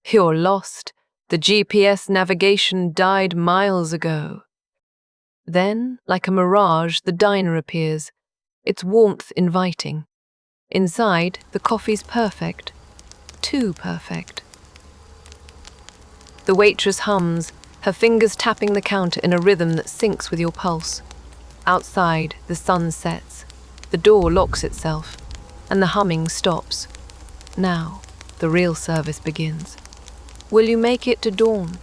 You're lost. The GPS navigation died miles ago. Then, like a mirage, the diner appears, its warmth inviting. Inside, the coffee's perfect. Too perfect. The waitress hums, her fingers tapping the counter in a rhythm that syncs with your pulse. Outside, the sun sets. The door locks itself, and the humming stops. Now, the real service begins. Will you make it to dawn?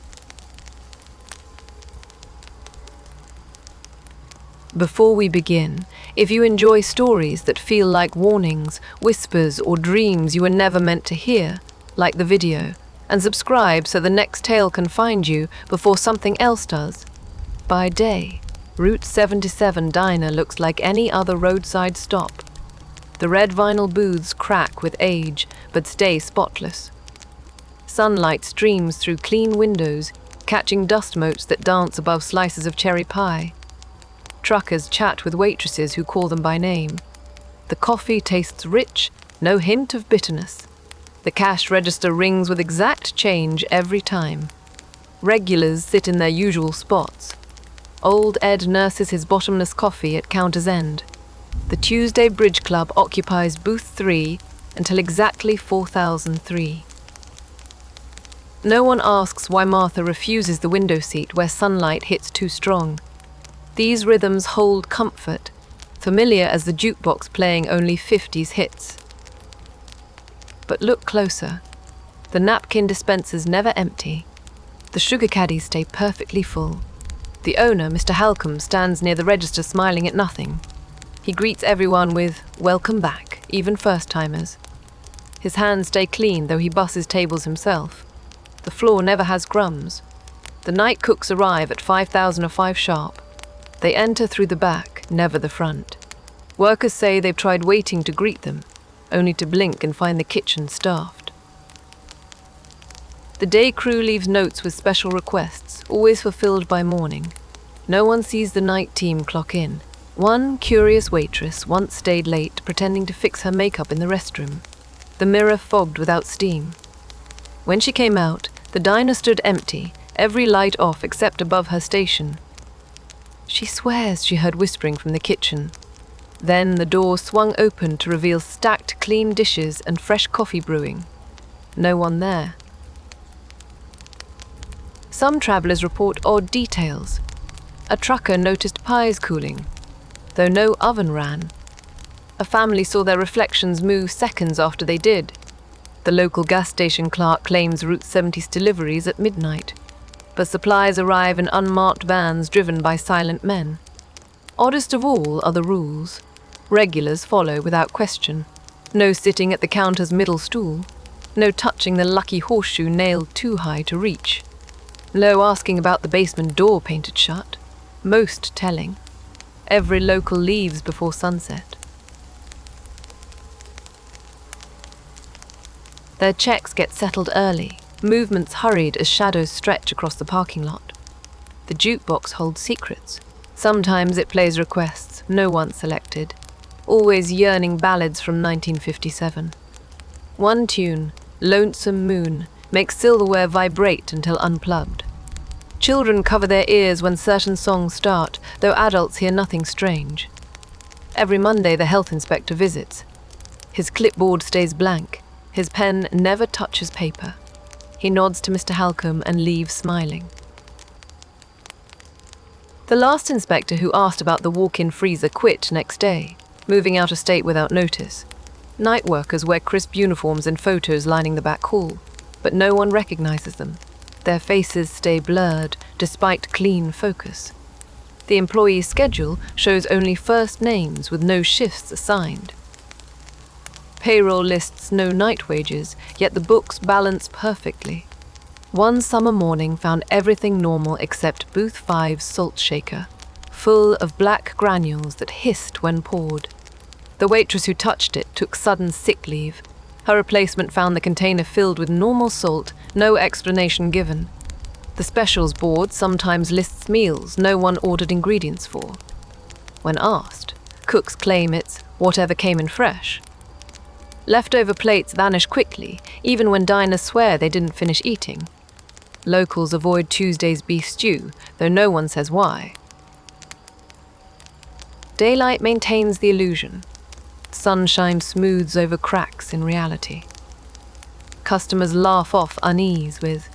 Before we begin, if you enjoy stories that feel like warnings, whispers, or dreams you were never meant to hear, like the video, and subscribe so the next tale can find you before something else does. By day, Route 77 Diner looks like any other roadside stop. The red vinyl booths crack with age, but stay spotless. Sunlight streams through clean windows, catching dust motes that dance above slices of cherry pie. Truckers chat with waitresses who call them by name. The coffee tastes rich, no hint of bitterness. The cash register rings with exact change every time. Regulars sit in their usual spots. Old Ed nurses his bottomless coffee at counter's end. The Tuesday Bridge Club occupies booth 3 until exactly 4003. No one asks why Martha refuses the window seat where sunlight hits too strong. These rhythms hold comfort, familiar as the jukebox playing only 50s hits. But look closer. The napkin dispensers never empty. The sugar caddies stay perfectly full. The owner, Mr. Halcombe, stands near the register smiling at nothing. He greets everyone with, "Welcome back," even first-timers. His hands stay clean, though he busses tables himself. The floor never has crumbs. The night cooks arrive at 5005 sharp. They enter through the back, never the front. Workers say they've tried waiting to greet them, only to blink and find the kitchen staffed. The day crew leaves notes with special requests, always fulfilled by morning. No one sees the night team clock in. One curious waitress once stayed late, pretending to fix her makeup in the restroom. The mirror fogged without steam. When she came out, the diner stood empty, every light off except above her station. She swears she heard whispering from the kitchen. Then the door swung open to reveal stacked clean dishes and fresh coffee brewing. No one there. Some travelers report odd details. A trucker noticed pies cooling, though no oven ran. A family saw their reflections move seconds after they did. The local gas station clerk claims Route 70's deliveries at midnight, but supplies arrive in unmarked vans driven by silent men. Oddest of all are the rules. Regulars follow without question. No sitting at the counter's middle stool. No touching the lucky horseshoe nailed too high to reach. No asking about the basement door painted shut. Most telling. Every local leaves before sunset. Their checks get settled early, movements hurried as shadows stretch across the parking lot. The jukebox holds secrets. Sometimes it plays requests, no one selected. Always yearning ballads from 1957. One tune, Lonesome Moon, makes silverware vibrate until unplugged. Children cover their ears when certain songs start, though adults hear nothing strange. Every Monday the health inspector visits. His clipboard stays blank. His pen never touches paper. He nods to Mr. Halcombe and leaves smiling. The last inspector who asked about the walk-in freezer quit next day, moving out of state without notice. Night workers wear crisp uniforms in photos lining the back hall, but no one recognizes them. Their faces stay blurred, despite clean focus. The employee's schedule shows only first names with no shifts assigned. Payroll lists no night wages, yet the books balance perfectly. One summer morning found everything normal except Booth 5's salt shaker, full of black granules that hissed when poured. The waitress who touched it took sudden sick leave. Her replacement found the container filled with normal salt, no explanation given. The specials board sometimes lists meals no one ordered ingredients for. When asked, cooks claim it's whatever came in fresh. Leftover plates vanish quickly, even when diners swear they didn't finish eating. Locals avoid Tuesday's beef stew, though no one says why. Daylight maintains the illusion. Sunshine smooths over cracks in reality. Customers laugh off unease with,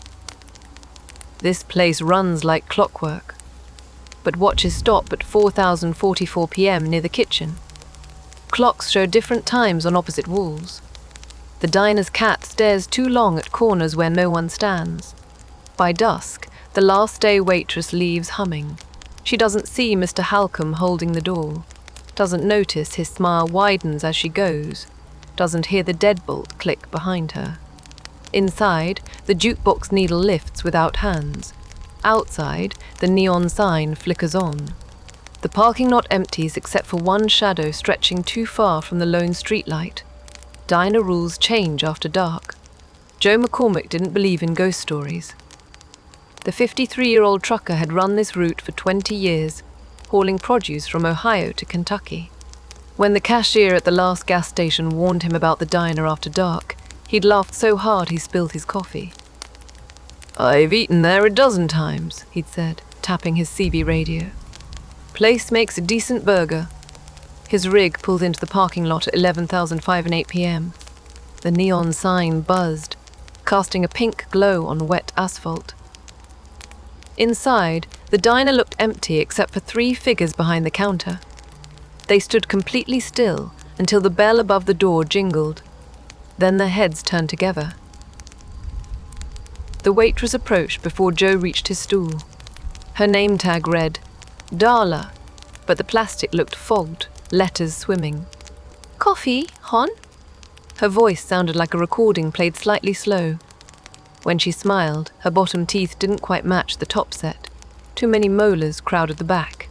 "This place runs like clockwork," but watches stop at 4044 p.m. near the kitchen. Clocks show different times on opposite walls. The diner's cat stares too long at corners where no one stands. By dusk, the last day waitress leaves humming. She doesn't see Mr. Halcombe holding the door, doesn't notice his smile widens as she goes, doesn't hear the deadbolt click behind her. Inside, the jukebox needle lifts without hands. Outside, the neon sign flickers on. The parking lot empties except for one shadow stretching too far from the lone streetlight. Diner rules change after dark. Joe McCormick didn't believe in ghost stories. The 53-year-old trucker had run this route for 20 years, hauling produce from Ohio to Kentucky. When the cashier at the last gas station warned him about the diner after dark, he'd laughed so hard he spilled his coffee. "I've eaten there a dozen times," he'd said, tapping his CB radio. "Place makes a decent burger." His rig pulled into the parking lot at 11,508 p.m. The neon sign buzzed, casting a pink glow on wet asphalt. Inside, the diner looked empty except for 3 figures behind the counter. They stood completely still until the bell above the door jingled. Then their heads turned together. The waitress approached before Joe reached his stool. Her name tag read, "Darla," but the plastic looked fogged, letters swimming. "Coffee, hon?" Her voice sounded like a recording played slightly slow. When she smiled, her bottom teeth didn't quite match the top set. Too many molars crowded the back.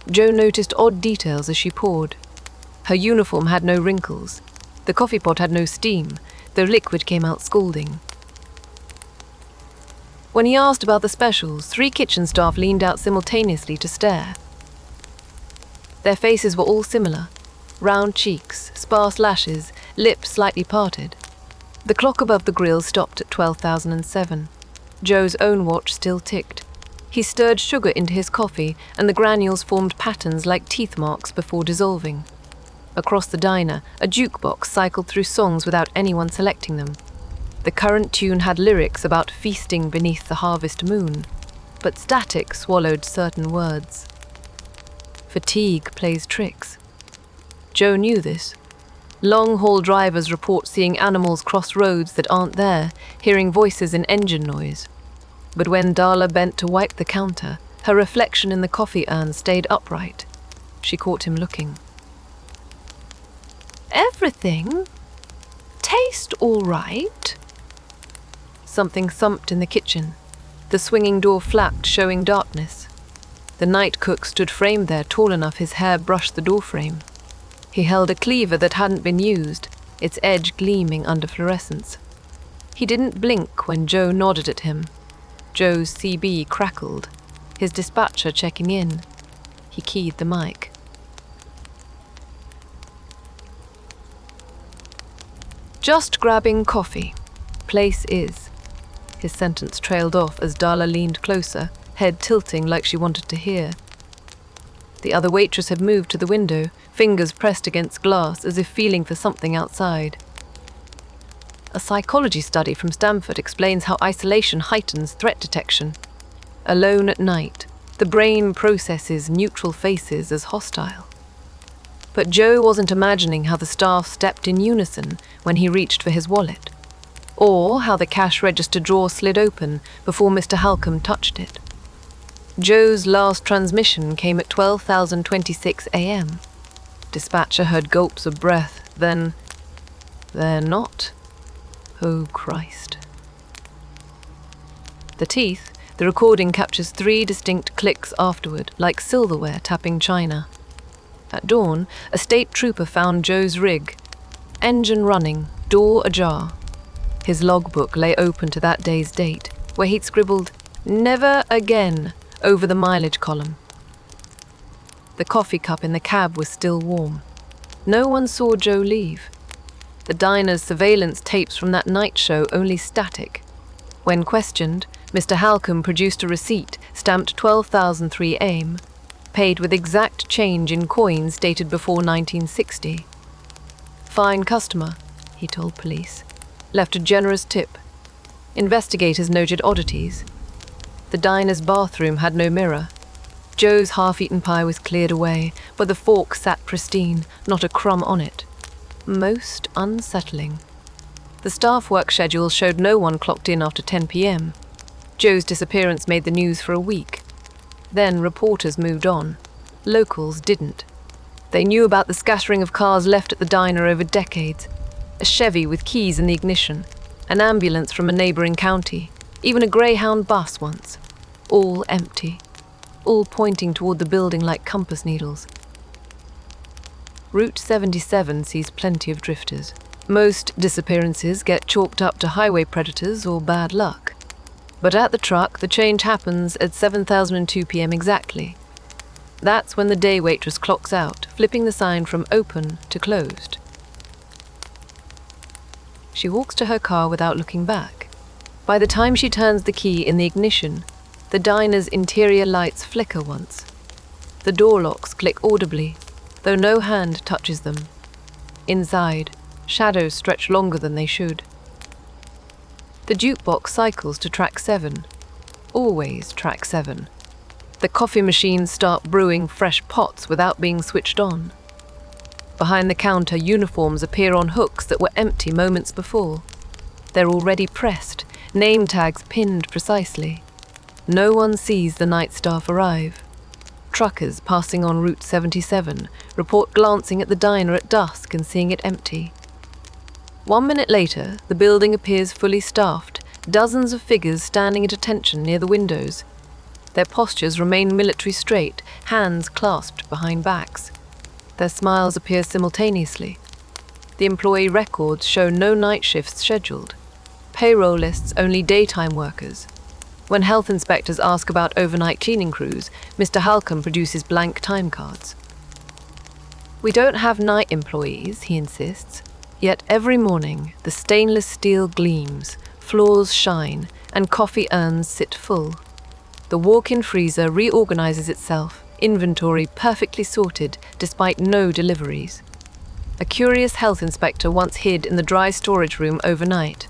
Joe noticed odd details as she poured. Her uniform had no wrinkles. The coffee pot had no steam, though liquid came out scalding. When he asked about the specials, 3 kitchen staff leaned out simultaneously to stare. Their faces were all similar. Round cheeks, sparse lashes, lips slightly parted. The clock above the grill stopped at 12,007. Joe's own watch still ticked. He stirred sugar into his coffee, and the granules formed patterns like teeth marks before dissolving. Across the diner, a jukebox cycled through songs without anyone selecting them. The current tune had lyrics about feasting beneath the harvest moon, but static swallowed certain words. Fatigue plays tricks. Joe knew this. Long-haul drivers report seeing animals cross roads that aren't there, hearing voices in engine noise. But when Darla bent to wipe the counter, her reflection in the coffee urn stayed upright. She caught him looking. "Everything? Taste all right?" Something thumped in the kitchen. The swinging door flapped, showing darkness. The night cook stood framed there, tall enough his hair brushed the doorframe. He held a cleaver that hadn't been used, its edge gleaming under fluorescence. He didn't blink when Joe nodded at him. Joe's CB crackled, his dispatcher checking in. He keyed the mic. "Just grabbing coffee. Place is." His sentence trailed off as Darla leaned closer, head tilting like she wanted to hear. The other waitress had moved to the window, fingers pressed against glass as if feeling for something outside. A psychology study from Stanford explains how isolation heightens threat detection. Alone at night, the brain processes neutral faces as hostile. But Joe wasn't imagining how the staff stepped in unison when he reached for his wallet, or how the cash register drawer slid open before Mr. Halcombe touched it. Joe's last transmission came at 12,026 a.m. Dispatcher heard gulps of breath, then, "They're not. Oh, Christ." The teeth, the recording captures 3 distinct clicks afterward, like silverware tapping china. At dawn, a state trooper found Joe's rig. Engine running, door ajar. His logbook lay open to that day's date, where he'd scribbled, "Never again," over the mileage column. The coffee cup in the cab was still warm. No one saw Joe leave. The diner's surveillance tapes from that night show only static. When questioned, Mr. Halcombe produced a receipt stamped 12,003 AIM, paid with exact change in coins dated before 1960. "Fine customer," he told police. "Left a generous tip." Investigators noted oddities. The diner's bathroom had no mirror. Joe's half-eaten pie was cleared away, but the fork sat pristine, not a crumb on it. Most unsettling. The staff work schedule showed no one clocked in after 10 p.m. Joe's disappearance made the news for a week. Then reporters moved on. Locals didn't. They knew about the scattering of cars left at the diner over decades. A Chevy with keys in the ignition, an ambulance from a neighboring county, even a Greyhound bus once. All empty. All pointing toward the building like compass needles. Route 77 sees plenty of drifters. Most disappearances get chalked up to highway predators or bad luck. But at the truck, the change happens at 7:02 p.m. exactly. That's when the day waitress clocks out, flipping the sign from open to closed. She walks to her car without looking back. By the time she turns the key in the ignition, the diner's interior lights flicker once. The door locks click audibly, though no hand touches them. Inside, shadows stretch longer than they should. The jukebox cycles to track 7. Always track 7. The coffee machines start brewing fresh pots without being switched on. Behind the counter, uniforms appear on hooks that were empty moments before. They're already pressed, name tags pinned precisely. No one sees the night staff arrive. Truckers passing on Route 77 report glancing at the diner at dusk and seeing it empty. 1 minute later, the building appears fully staffed, dozens of figures standing at attention near the windows. Their postures remain military straight, hands clasped behind backs. Their smiles appear simultaneously. The employee records show no night shifts scheduled. Payroll lists only daytime workers. When health inspectors ask about overnight cleaning crews, Mr. Halcombe produces blank time cards. "We don't have night employees," he insists. Yet every morning, the stainless steel gleams, floors shine, and coffee urns sit full. The walk-in freezer reorganizes itself, inventory perfectly sorted despite no deliveries. A curious health inspector once hid in the dry storage room overnight.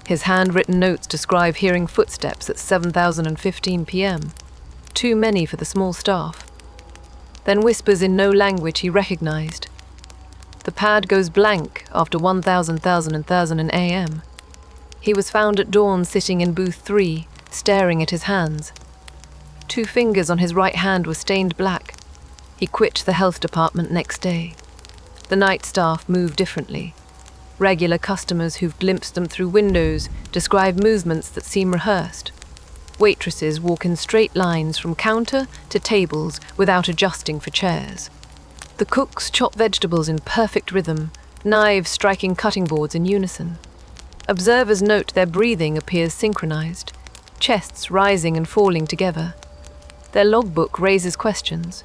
His handwritten notes describe hearing footsteps at 7:15 p.m. Too many for the small staff. Then whispers in no language he recognized. The pad goes blank after 1,000 a.m. He was found at dawn sitting in booth 3, staring at his hands. 2 fingers on his right hand were stained black. He quit the health department next day. The night staff move differently. Regular customers who've glimpsed them through windows describe movements that seem rehearsed. Waitresses walk in straight lines from counter to tables without adjusting for chairs. The cooks chop vegetables in perfect rhythm, knives striking cutting boards in unison. Observers note their breathing appears synchronized, chests rising and falling together. Their logbook raises questions.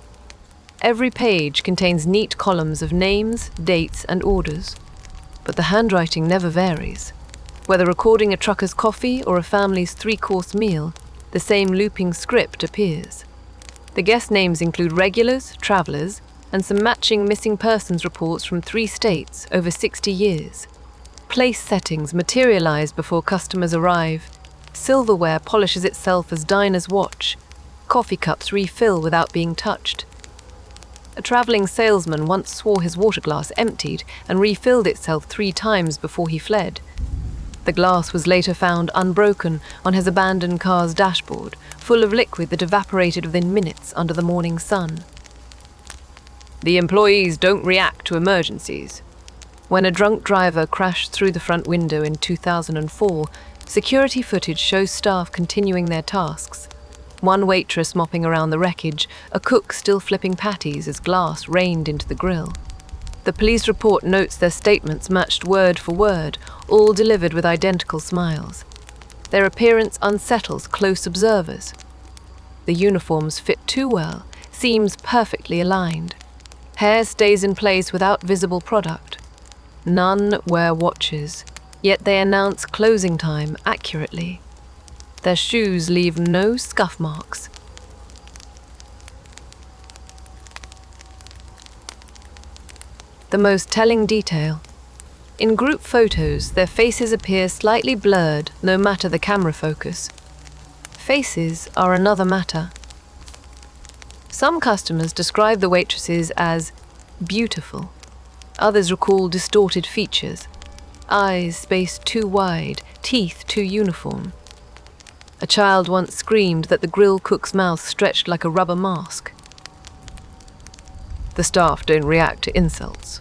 Every page contains neat columns of names, dates, and orders. But the handwriting never varies. Whether recording a trucker's coffee or a family's 3-course meal, the same looping script appears. The guest names include regulars, travelers, and some matching missing persons reports from 3 states over 60 years. Place settings materialize before customers arrive. Silverware polishes itself as diners watch. Coffee cups refill without being touched. A traveling salesman once swore his water glass emptied and refilled itself 3 times before he fled. The glass was later found unbroken on his abandoned car's dashboard, full of liquid that evaporated within minutes under the morning sun. The employees don't react to emergencies. When a drunk driver crashed through the front window in 2004, security footage shows staff continuing their tasks. One waitress mopping around the wreckage, a cook still flipping patties as glass rained into the grill. The police report notes their statements matched word for word, all delivered with identical smiles. Their appearance unsettles close observers. The uniforms fit too well, seams perfectly aligned. Hair stays in place without visible product. None wear watches, yet they announce closing time accurately. Their shoes leave no scuff marks. The most telling detail. In group photos, their faces appear slightly blurred no matter the camera focus. Faces are another matter. Some customers describe the waitresses as beautiful. Others recall distorted features, eyes spaced too wide, teeth too uniform. A child once screamed that the grill cook's mouth stretched like a rubber mask. The staff don't react to insults.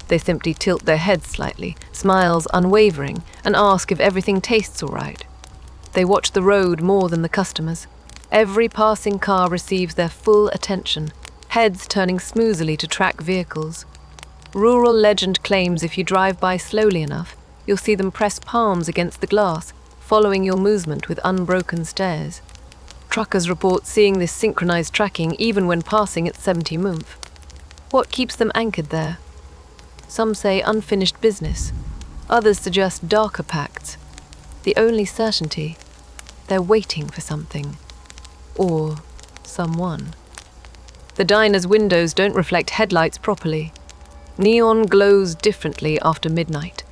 They simply tilt their heads slightly, smiles unwavering, and ask if everything tastes all right. They watch the road more than the customers. Every passing car receives their full attention, heads turning smoothly to track vehicles. Rural legend claims if you drive by slowly enough, you'll see them press palms against the glass, following your movement with unbroken stares. Truckers report seeing this synchronized tracking even when passing at 70 mph. What keeps them anchored there? Some say unfinished business. Others suggest darker pacts. The only certainty, they're waiting for something. Or someone. The diner's windows don't reflect headlights properly. Neon glows differently after midnight.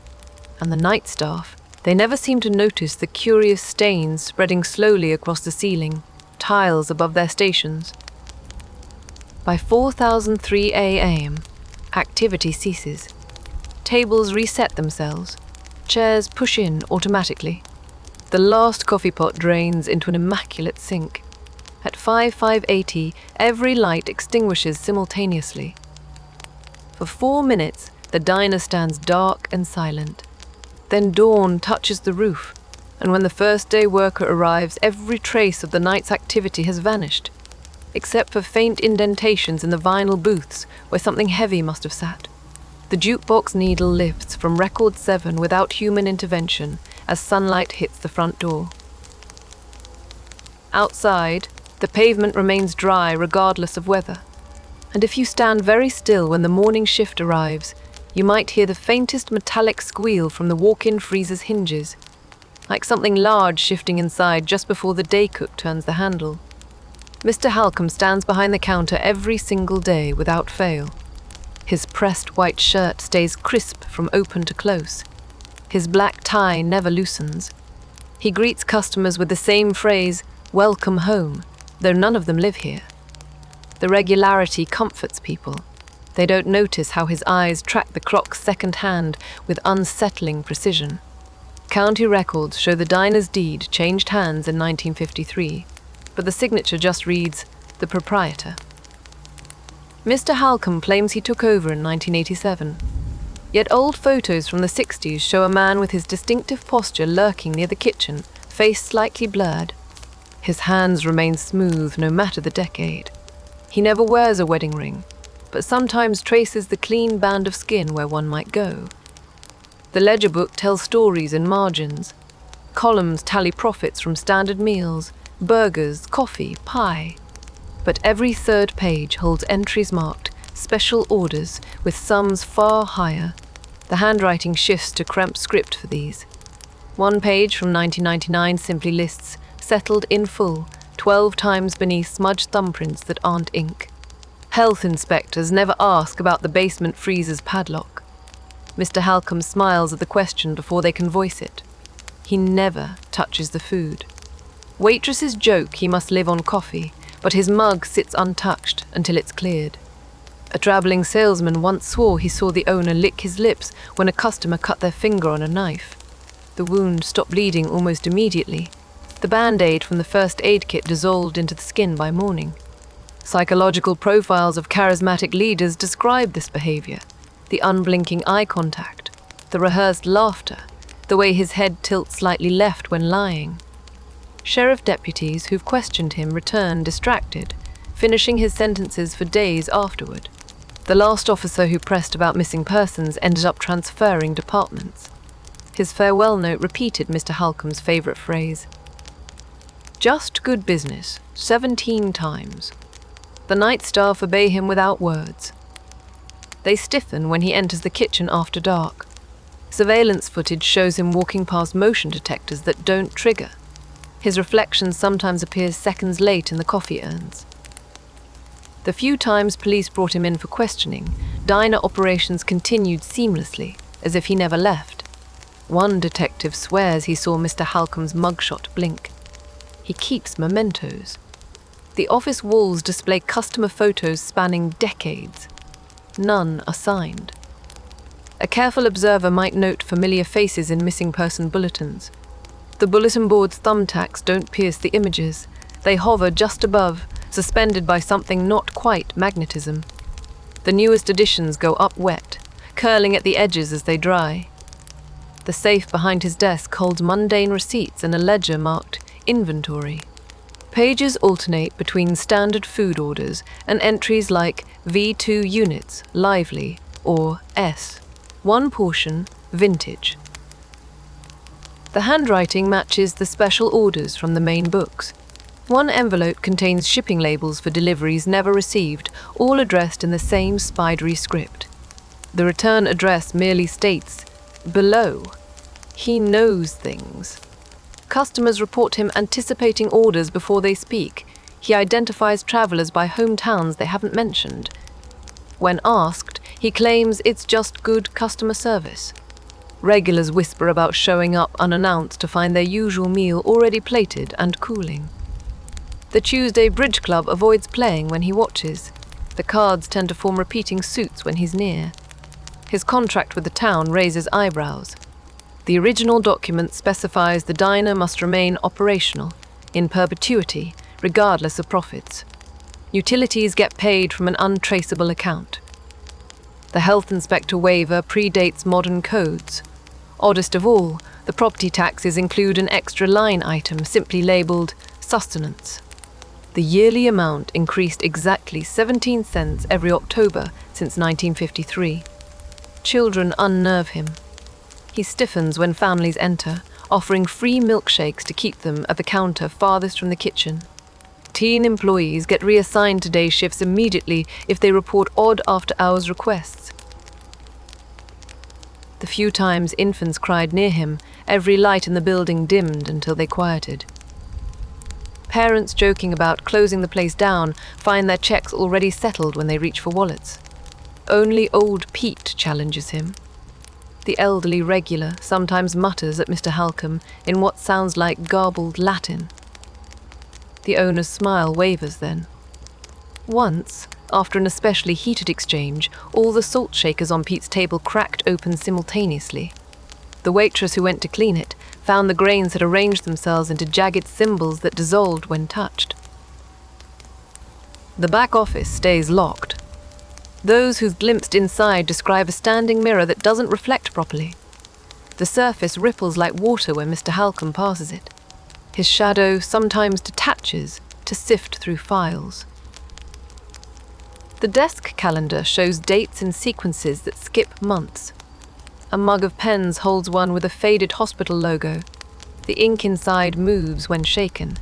And the night staff, they never seem to notice the curious stains spreading slowly across the ceiling, tiles above their stations. By 4003 a.m., activity ceases. Tables reset themselves. Chairs push in automatically. The last coffee pot drains into an immaculate sink. At 5:80, every light extinguishes simultaneously. For 4 minutes, the diner stands dark and silent. Then dawn touches the roof, and when the first day worker arrives, every trace of the night's activity has vanished, except for faint indentations in the vinyl booths where something heavy must have sat. The jukebox needle lifts from record 7 without human intervention as sunlight hits the front door. Outside, the pavement remains dry regardless of weather, and if you stand very still when the morning shift arrives, you might hear the faintest metallic squeal from the walk-in freezer's hinges, like something large shifting inside just before the day cook turns the handle. Mr. Halcombe stands behind the counter every single day without fail. His pressed white shirt stays crisp from open to close. His black tie never loosens. He greets customers with the same phrase, "Welcome home," though none of them live here. The regularity comforts people. They don't notice how his eyes track the clock's second hand with unsettling precision. County records show the diner's deed changed hands in 1953, but the signature just reads, "The proprietor." Mr. Halcombe claims he took over in 1987. Yet old photos from the 60s show a man with his distinctive posture lurking near the kitchen, face slightly blurred. His hands remain smooth no matter the decade. He never wears a wedding ring, but sometimes traces the clean band of skin where one might go. The ledger book tells stories in margins. Columns tally profits from standard meals, burgers, coffee, pie. But every third page holds entries marked "Special Orders" with sums far higher. The handwriting shifts to cramped script for these. One page from 1999 simply lists "Settled in full," 12 times beneath smudged thumbprints that aren't ink. Health inspectors never ask about the basement freezer's padlock. Mr. Halcombe smiles at the question before they can voice it. He never touches the food. Waitresses joke he must live on coffee, but his mug sits untouched until it's cleared. A traveling salesman once swore he saw the owner lick his lips when a customer cut their finger on a knife. The wound stopped bleeding almost immediately. The band-aid from the first aid kit dissolved into the skin by morning. Psychological profiles of charismatic leaders describe this behavior: the unblinking eye contact, the rehearsed laughter, the way his head tilts slightly left when lying. Sheriff deputies who've questioned him return distracted, finishing his sentences for days afterward. The last officer who pressed about missing persons ended up transferring departments. His farewell note repeated Mr. Halcombe's favorite phrase, "Just good business," 17 times. The night staff obey him without words. They stiffen when he enters the kitchen after dark. Surveillance footage shows him walking past motion detectors that don't trigger. His reflection sometimes appears seconds late in the coffee urns. The few times police brought him in for questioning, diner operations continued seamlessly, as if he never left. One detective swears he saw Mr. Halcom's mugshot blink. He keeps mementos. The office walls display customer photos spanning decades. None are signed. A careful observer might note familiar faces in missing person bulletins. The bulletin board's thumbtacks don't pierce the images. They hover just above, suspended by something not quite magnetism. The newest editions go up wet, curling at the edges as they dry. The safe behind his desk holds mundane receipts and a ledger marked Inventory. Pages alternate between standard food orders and entries like V2 units, lively, or S. One portion, vintage. The handwriting matches the special orders from the main books. One envelope contains shipping labels for deliveries never received, all addressed in the same spidery script. The return address merely states, below. He knows things. Customers report him anticipating orders before they speak. He identifies travelers by hometowns they haven't mentioned. When asked, he claims it's just good customer service. Regulars whisper about showing up unannounced to find their usual meal already plated and cooling. The Tuesday Bridge Club avoids playing when he watches. The cards tend to form repeating suits when he's near. His contract with the town raises eyebrows. The original document specifies the diner must remain operational, in perpetuity, regardless of profits. Utilities get paid from an untraceable account. The health inspector waiver predates modern codes. Oddest of all, the property taxes include an extra line item simply labelled sustenance. The yearly amount increased exactly 17 cents every October since 1953. Children unnerve him. He stiffens when families enter, offering free milkshakes to keep them at the counter farthest from the kitchen. Teen employees get reassigned to day shifts immediately if they report odd after-hours requests. The few times infants cried near him, every light in the building dimmed until they quieted. Parents joking about closing the place down find their checks already settled when they reach for wallets. Only old Pete challenges him. The elderly regular sometimes mutters at Mr. Halcom in what sounds like garbled Latin. The owner's smile wavers then. Once, after an especially heated exchange, all the salt shakers on Pete's table cracked open simultaneously. The waitress who went to clean it found the grains had arranged themselves into jagged symbols that dissolved when touched. The back office stays locked. Those who've glimpsed inside describe a standing mirror that doesn't reflect properly. The surface ripples like water when Mr. Halcom passes it. His shadow sometimes detaches to sift through files. The desk calendar shows dates and sequences that skip months. A mug of pens holds one with a faded hospital logo. The ink inside moves when shaken.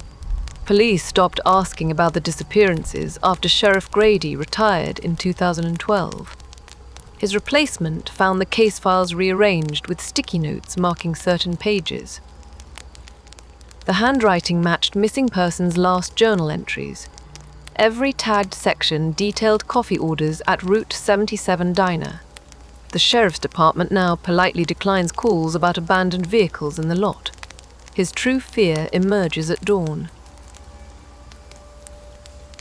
Police stopped asking about the disappearances after Sheriff Grady retired in 2012. His replacement found the case files rearranged with sticky notes marking certain pages. The handwriting matched missing persons' last journal entries. Every tagged section detailed coffee orders at Route 77 Diner. The sheriff's department now politely declines calls about abandoned vehicles in the lot. His true fear emerges at dawn.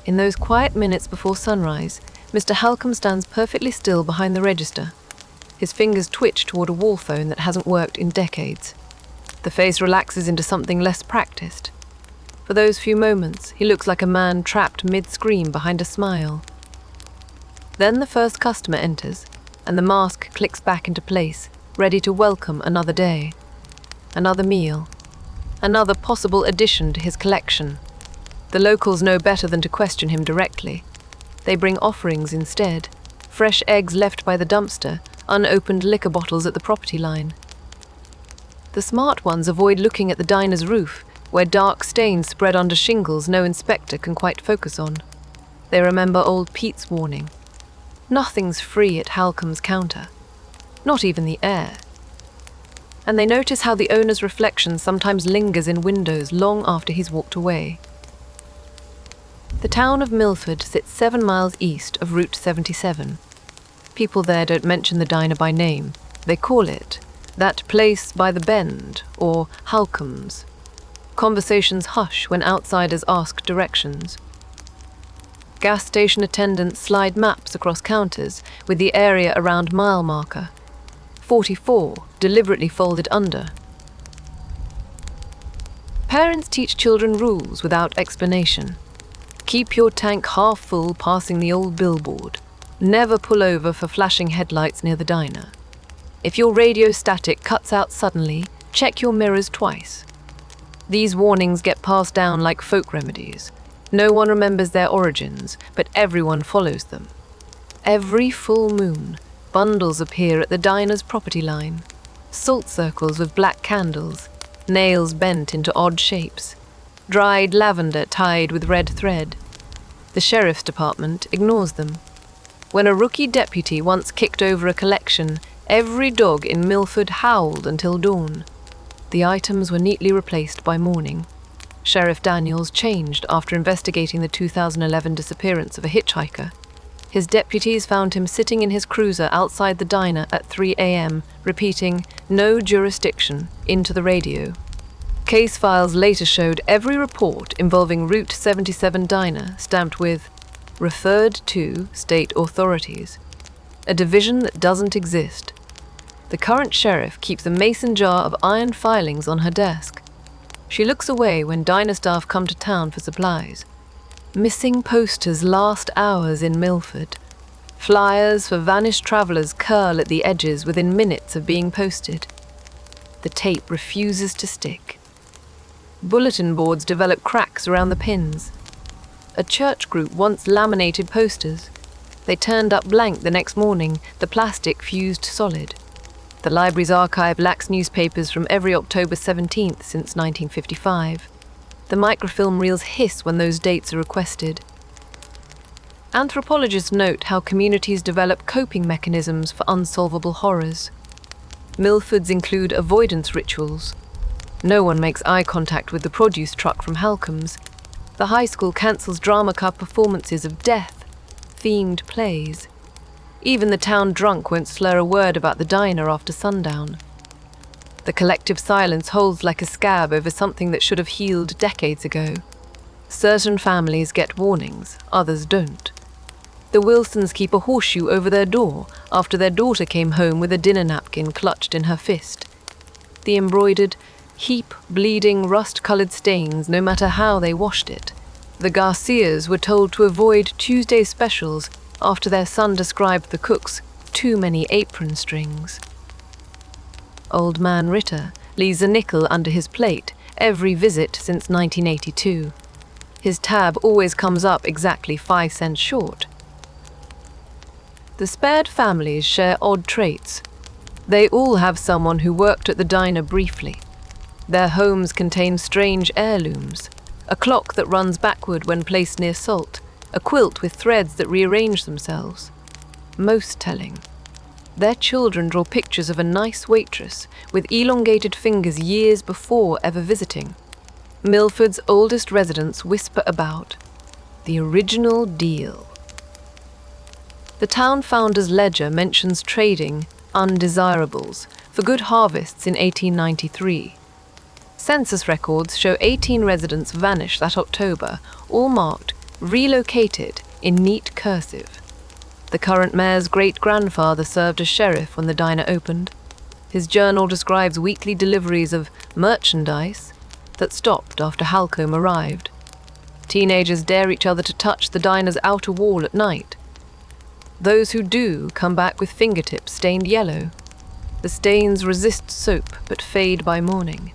In those quiet minutes before sunrise, Mr. Halcom stands perfectly still behind the register. His fingers twitch toward a wall phone that hasn't worked in decades. The face relaxes into something less practiced. For those few moments, he looks like a man trapped mid-scream behind a smile. Then the first customer enters, and the mask clicks back into place, ready to welcome another day. Another meal. Another possible addition to his collection. The locals know better than to question him directly. They bring offerings instead. Fresh eggs left by the dumpster, unopened liquor bottles at the property line. The smart ones avoid looking at the diner's roof, where dark stains spread under shingles no inspector can quite focus on. They remember old Pete's warning. Nothing's free at Halcom's counter. Not even the air. and they notice how the owner's reflection sometimes lingers in windows long after he's walked away. The town of Milford sits 7 miles east of Route 77. People there don't mention the diner by name. They call it that place by the bend, or Halcombe's. Conversations hush when outsiders ask directions. Gas station attendants slide maps across counters with the area around mile marker. 44 deliberately folded under. Parents teach children rules without explanation. Keep your tank half full passing the old billboard. Never pull over for flashing headlights near the diner. If your radio static cuts out suddenly, check your mirrors twice. These warnings get passed down like folk remedies. No one remembers their origins, but everyone follows them. Every full moon, bundles appear at the diner's property line. Salt circles with black candles, nails bent into odd shapes, dried lavender tied with red thread. The sheriff's department ignores them. When a rookie deputy once kicked over a collection, every dog in Milford howled until dawn. The items were neatly replaced by morning. Sheriff Daniels changed after investigating the 2011 disappearance of a hitchhiker. His deputies found him sitting in his cruiser outside the diner at 3 a.m., repeating, "No jurisdiction," into the radio. Case files later showed every report involving Route 77 diner stamped with, "Referred to state authorities," a division that doesn't exist. The current sheriff keeps a mason jar of iron filings on her desk. She looks away when diner staff come to town for supplies. Missing posters last hours in Milford. Flyers for vanished travelers curl at the edges within minutes of being posted. The tape refuses to stick. Bulletin boards develop cracks around the pins. A church group once laminated posters. They turned up blank the next morning, the plastic fused solid. The library's archive lacks newspapers from every October 17th since 1955. The microfilm reels hiss when those dates are requested. Anthropologists note how communities develop coping mechanisms for unsolvable horrors. Milfords include avoidance rituals. No one makes eye contact with the produce truck from Halcombe's. The high school cancels drama club performances of death-themed plays. Even the town drunk won't slur a word about the diner after sundown. The collective silence holds like a scab over something that should have healed decades ago. Certain families get warnings, others don't. The Wilsons keep a horseshoe over their door after their daughter came home with a dinner napkin clutched in her fist. The embroidered, heap bleeding, rust-coloured stains no matter how they washed it. The Garcias were told to avoid Tuesday specials after their son described the cook's too many apron strings. Old man Ritter leaves a nickel under his plate every visit since 1982. His tab always comes up exactly 5 cents short. The spared families share odd traits. They all have someone who worked at the diner briefly. Their homes contain strange heirlooms, a clock that runs backward when placed near salt, a quilt with threads that rearrange themselves. Most telling, their children draw pictures of a nice waitress with elongated fingers years before ever visiting. Milford's oldest residents whisper about the original deal. The town founder's ledger mentions trading undesirables for good harvests in 1893. Census records show 18 residents vanish that October, all marked relocated in neat cursive. The current mayor's great-grandfather served as sheriff when the diner opened. His journal describes weekly deliveries of merchandise that stopped after Halcombe arrived. Teenagers dare each other to touch the diner's outer wall at night. Those who do come back with fingertips stained yellow. The stains resist soap but fade by morning.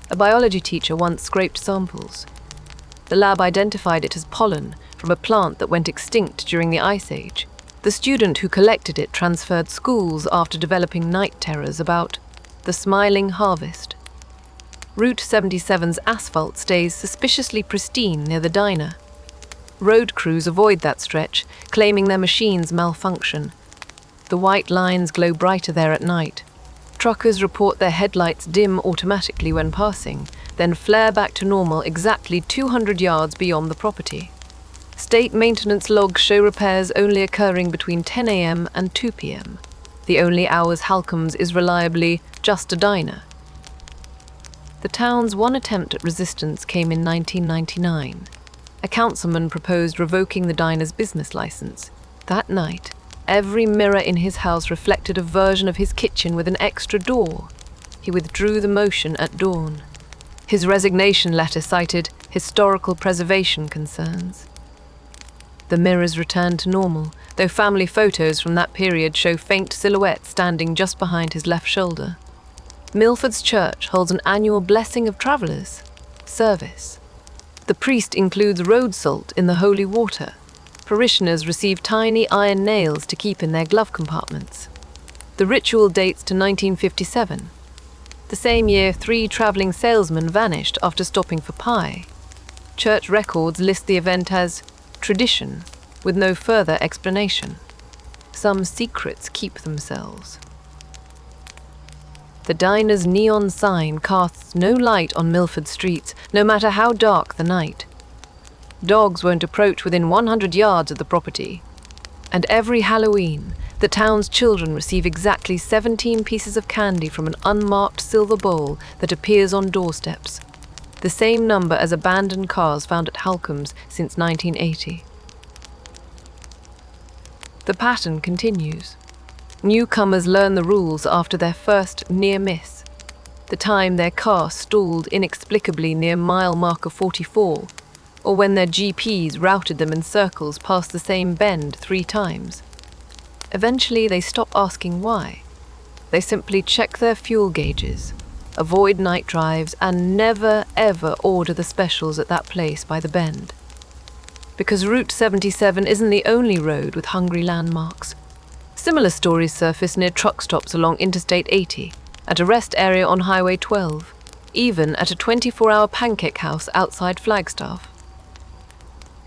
A biology teacher once scraped samples. The lab identified it as pollen from a plant that went extinct during the Ice Age. The student who collected it transferred schools after developing night terrors about the smiling harvest. Route 77's asphalt stays suspiciously pristine near the diner. Road crews avoid that stretch, claiming their machines malfunction. The white lines glow brighter there at night. Truckers report their headlights dim automatically when passing, then flare back to normal exactly 200 yards beyond the property. State maintenance logs show repairs only occurring between 10 a.m. and 2 p.m. The only hours Halcomb's is reliably just a diner. The town's one attempt at resistance came in 1999. A councilman proposed revoking the diner's business license. That night, every mirror in his house reflected a version of his kitchen with an extra door. He withdrew the motion at dawn. His resignation letter cited historical preservation concerns. The mirrors returned to normal, though family photos from that period show faint silhouettes standing just behind his left shoulder. Milford's church holds an annual blessing of travellers service. The priest includes road salt in the holy water. Parishioners receive tiny iron nails to keep in their glove compartments. The ritual dates to 1957. The same year, 3 travelling salesmen vanished after stopping for pie. Church records list the event as tradition, with no further explanation. Some secrets keep themselves. The diner's neon sign casts no light on Milford streets, no matter how dark the night. Dogs won't approach within 100 yards of the property. And every Halloween, the town's children receive exactly 17 pieces of candy from an unmarked silver bowl that appears on doorsteps, the same number as abandoned cars found at Halcomb's since 1980. The pattern continues. Newcomers learn the rules after their first near miss, the time their car stalled inexplicably near mile marker 44, or when their GPs routed them in circles past the same bend 3 times. Eventually, they stop asking why. They simply check their fuel gauges, avoid night drives, and never ever order the specials at that place by the bend. Because Route 77 isn't the only road with hungry landmarks. Similar stories surface near truck stops along Interstate 80, at a rest area on Highway 12, even at a 24-hour pancake house outside Flagstaff.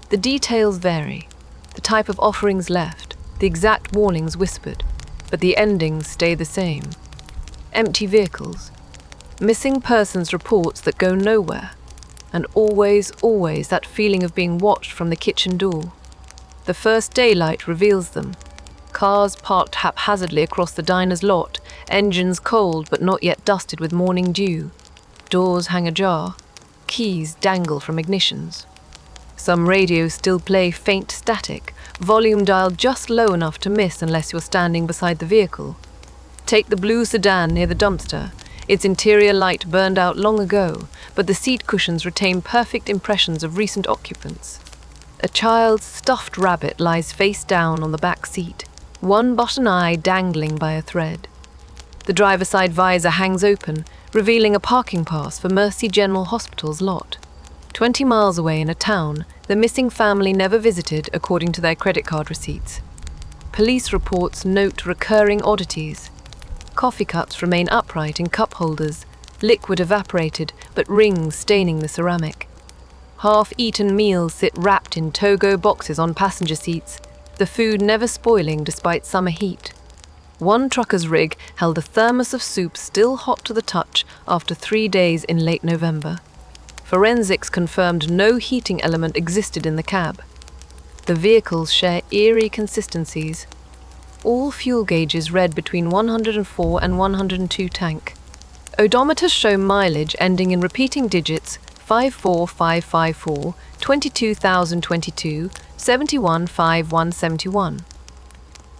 The details vary, the type of offerings left, the exact warnings whispered, but the endings stay the same. Empty vehicles, missing persons reports that go nowhere, and always that feeling of being watched from the kitchen door. The first daylight reveals them. Cars parked haphazardly across the diner's lot, engines cold but not yet dusted with morning dew. Doors hang ajar, keys dangle from ignitions. Some radios still play faint static, volume dialed just low enough to miss unless you're standing beside the vehicle. Take the blue sedan near the dumpster. Its interior light burned out long ago, but the seat cushions retain perfect impressions of recent occupants. A child's stuffed rabbit lies face down on the back seat, one button eye dangling by a thread. The driver's side visor hangs open, revealing a parking pass for Mercy General Hospital's lot. 20 miles away in a town the missing family never visited according to their credit card receipts. Police reports note recurring oddities. Coffee cups remain upright in cup holders, liquid evaporated but rings staining the ceramic. Half-eaten meals sit wrapped in Togo boxes on passenger seats, the food never spoiling despite summer heat. One trucker's rig held a thermos of soup still hot to the touch after 3 days in late November. Forensics confirmed no heating element existed in the cab. The vehicles share eerie consistencies. All fuel gauges read between 104 and 102 tank. Odometers show mileage ending in repeating digits 54554, 22,022, 715171.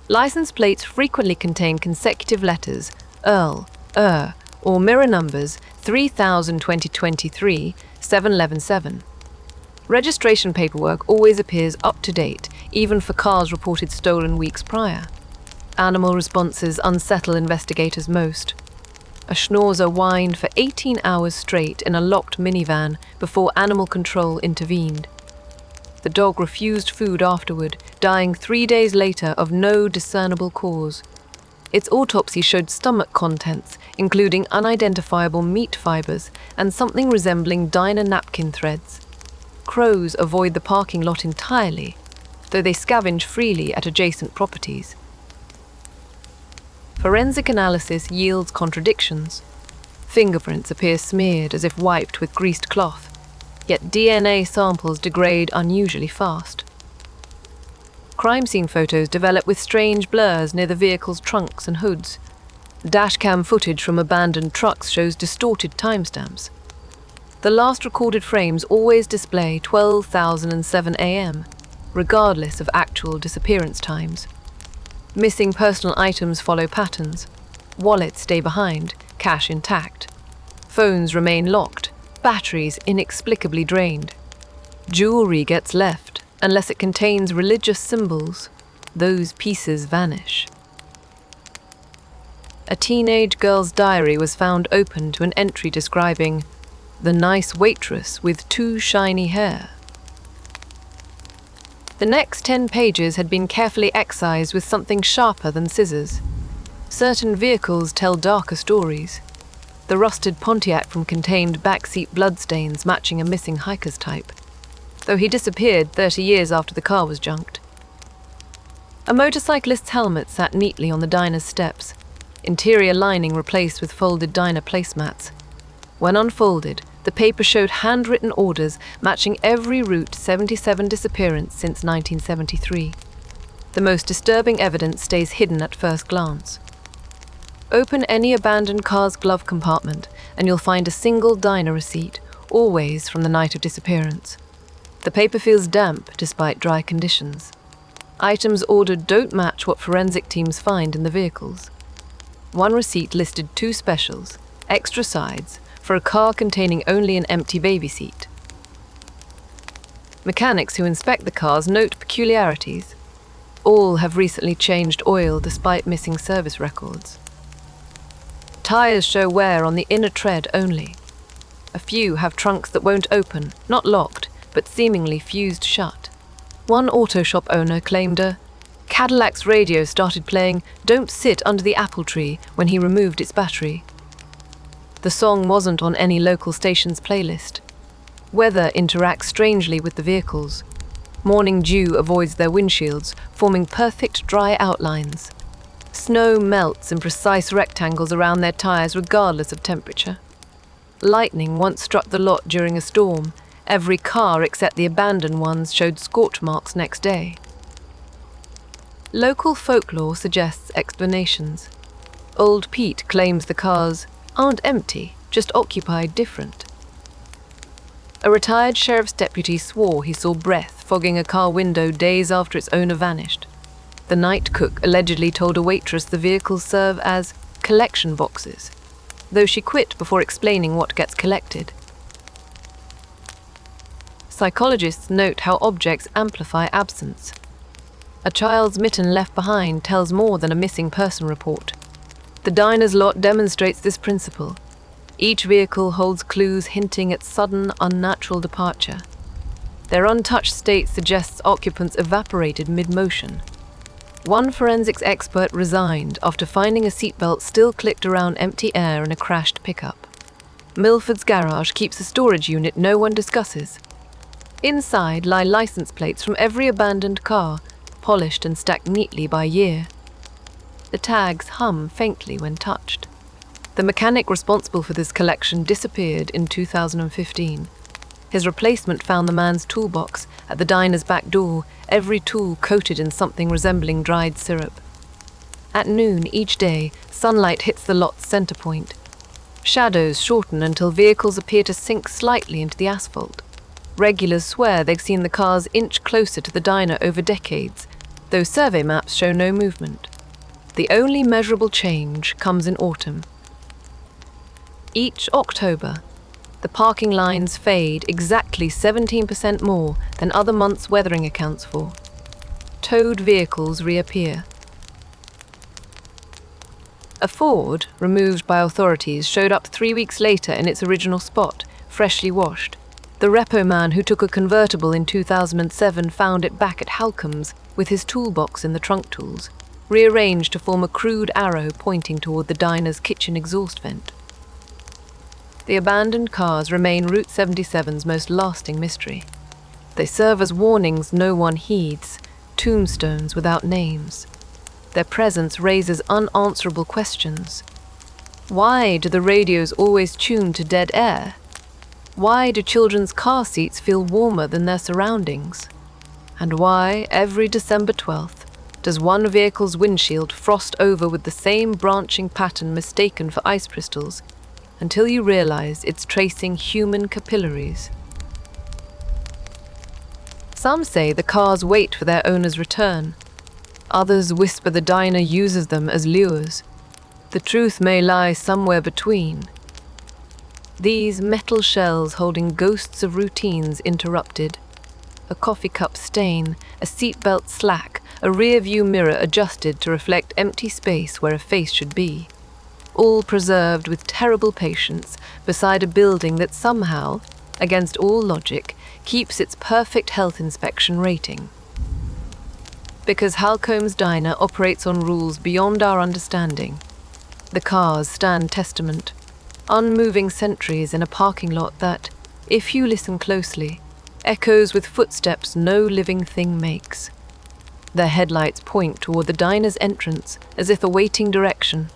License plates frequently contain consecutive letters Earl, or mirror numbers 3000 2023, 7117. Registration paperwork always appears up to date, even for cars reported stolen weeks prior. Animal responses unsettle investigators most. A schnauzer whined for 18 hours straight in a locked minivan before animal control intervened. The dog refused food afterward, dying 3 days later of no discernible cause. Its autopsy showed stomach contents, including unidentifiable meat fibers and something resembling diner napkin threads. Crows avoid the parking lot entirely, though they scavenge freely at adjacent properties. Forensic analysis yields contradictions. Fingerprints appear smeared as if wiped with greased cloth, yet DNA samples degrade unusually fast. Crime scene photos develop with strange blurs near the vehicle's trunks and hoods. Dashcam footage from abandoned trucks shows distorted timestamps. The last recorded frames always display 12,007 AM, regardless of actual disappearance times. Missing personal items follow patterns. Wallets stay behind, cash intact. Phones remain locked, batteries inexplicably drained. Jewelry gets left, unless it contains religious symbols. Those pieces vanish. A teenage girl's diary was found open to an entry describing the nice waitress with too shiny hair. The next 10 pages had been carefully excised with something sharper than scissors. Certain vehicles tell darker stories. The rusted Pontiac contained backseat bloodstains matching a missing hiker's type, though he disappeared 30 years after the car was junked. A motorcyclist's helmet sat neatly on the diner's steps, interior lining replaced with folded diner placemats. When unfolded, the paper showed handwritten orders matching every Route 77 disappearance since 1973. The most disturbing evidence stays hidden at first glance. Open any abandoned car's glove compartment and you'll find a single diner receipt, always from the night of disappearance. The paper feels damp despite dry conditions. Items ordered don't match what forensic teams find in the vehicles. One receipt listed 2 specials, extra sides, for a car containing only an empty baby seat. Mechanics who inspect the cars note peculiarities. All have recently changed oil despite missing service records. Tires show wear on the inner tread only. A few have trunks that won't open, not locked, but seemingly fused shut. One auto shop owner claimed a Cadillac's radio started playing "Don't Sit Under the Apple Tree" when he removed its battery. The song wasn't on any local station's playlist. Weather interacts strangely with the vehicles. Morning dew avoids their windshields, forming perfect dry outlines. Snow melts in precise rectangles around their tires regardless of temperature. Lightning once struck the lot during a storm. Every car except the abandoned ones showed scorch marks next day. Local folklore suggests explanations. Old Pete claims the cars aren't empty, just occupied different. A retired sheriff's deputy swore he saw breath fogging a car window days after its owner vanished. The night cook allegedly told a waitress the vehicles serve as collection boxes, though she quit before explaining what gets collected. Psychologists note how objects amplify absence. A child's mitten left behind tells more than a missing person report. The diner's lot demonstrates this principle. Each vehicle holds clues hinting at sudden, unnatural departure. Their untouched state suggests occupants evaporated mid-motion. One forensics expert resigned after finding a seatbelt still clicked around empty air in a crashed pickup. Milford's garage keeps a storage unit no one discusses. Inside lie license plates from every abandoned car, polished and stacked neatly by year. The tags hum faintly when touched. The mechanic responsible for this collection disappeared in 2015. His replacement found the man's toolbox at the diner's back door, every tool coated in something resembling dried syrup. At noon each day, sunlight hits the lot's center point. Shadows shorten until vehicles appear to sink slightly into the asphalt. Regulars swear they've seen the cars inch closer to the diner over decades, though survey maps show no movement. The only measurable change comes in autumn. Each October, the parking lines fade exactly 17% more than other months' weathering accounts for. Towed vehicles reappear. A Ford, removed by authorities, showed up 3 weeks later in its original spot, freshly washed. The repo man who took a convertible in 2007 found it back at Halcombe's with his toolbox in the trunk tools, rearranged to form a crude arrow pointing toward the diner's kitchen exhaust vent. The abandoned cars remain Route 77's most lasting mystery. They serve as warnings no one heeds, tombstones without names. Their presence raises unanswerable questions. Why do the radios always tune to dead air? Why do children's car seats feel warmer than their surroundings? And why, every December 12th, does one vehicle's windshield frost over with the same branching pattern mistaken for ice crystals, until you realize it's tracing human capillaries? Some say the cars wait for their owner's return. Others whisper the diner uses them as lures. The truth may lie somewhere between. These metal shells holding ghosts of routines interrupted. A coffee cup stain, a seatbelt slack, a rear-view mirror adjusted to reflect empty space where a face should be. All preserved with terrible patience beside a building that somehow, against all logic, keeps its perfect health inspection rating. Because Halcomb's Diner operates on rules beyond our understanding. The cars stand testament, unmoving sentries in a parking lot that, if you listen closely, echoes with footsteps no living thing makes. Their headlights point toward the diner's entrance as if awaiting direction.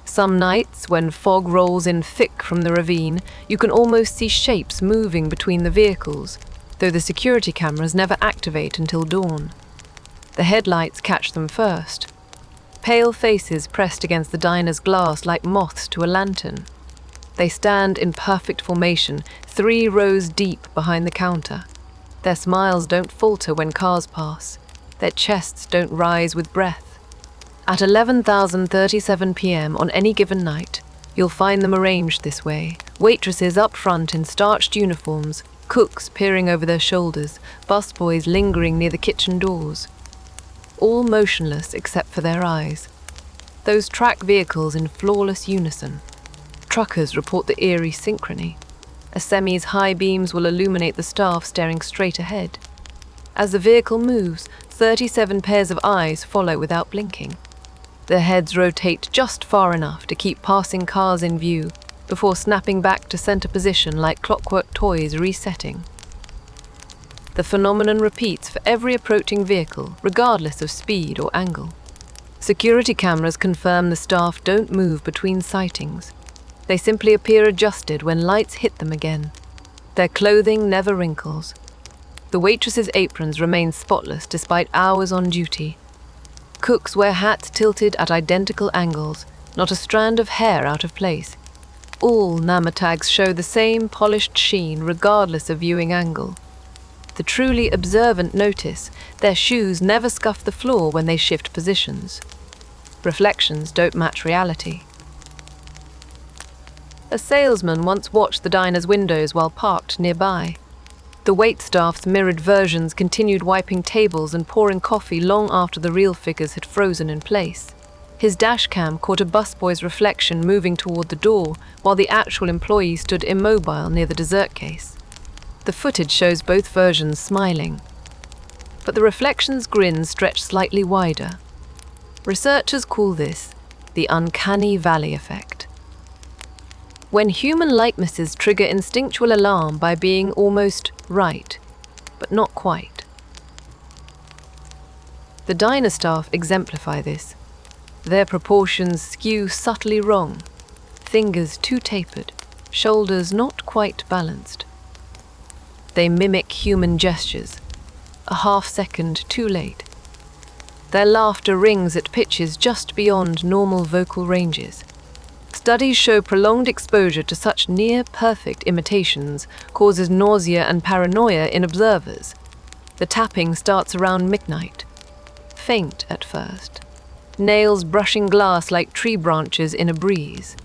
Some nights, when fog rolls in thick from the ravine, you can almost see shapes moving between the vehicles, though the security cameras never activate until dawn. The headlights catch them first. Pale faces pressed against the diner's glass like moths to a lantern. They stand in perfect formation, 3 rows deep behind the counter. Their smiles don't falter when cars pass. Their chests don't rise with breath. At 11:37 p.m. on any given night, you'll find them arranged this way. Waitresses up front in starched uniforms, cooks peering over their shoulders, busboys lingering near the kitchen doors. All motionless except for their eyes. Those track vehicles in flawless unison. Truckers report the eerie synchrony. A semi's high beams will illuminate the staff staring straight ahead. As the vehicle moves, 37 pairs of eyes follow without blinking. Their heads rotate just far enough to keep passing cars in view before snapping back to center position like clockwork toys resetting. The phenomenon repeats for every approaching vehicle, regardless of speed or angle. Security cameras confirm the staff don't move between sightings. They simply appear adjusted when lights hit them again. Their clothing never wrinkles. The waitresses' aprons remain spotless despite hours on duty. Cooks wear hats tilted at identical angles, not a strand of hair out of place. All NAMA tags show the same polished sheen regardless of viewing angle. The truly observant notice their shoes never scuff the floor when they shift positions. Reflections don't match reality. A salesman once watched the diner's windows while parked nearby. The waitstaff's mirrored versions continued wiping tables and pouring coffee long after the real figures had frozen in place. His dashcam caught a busboy's reflection moving toward the door, while the actual employee stood immobile near the dessert case. The footage shows both versions smiling, but the reflection's grin stretched slightly wider. Researchers call this the uncanny valley effect. When human likenesses trigger instinctual alarm by being almost right, but not quite. The diner staff exemplify this. Their proportions skew subtly wrong, fingers too tapered, shoulders not quite balanced. They mimic human gestures, a half-second too late. Their laughter rings at pitches just beyond normal vocal ranges. Studies show prolonged exposure to such near-perfect imitations causes nausea and paranoia in observers. The tapping starts around midnight. Faint at first. Nails brushing glass like tree branches in a breeze.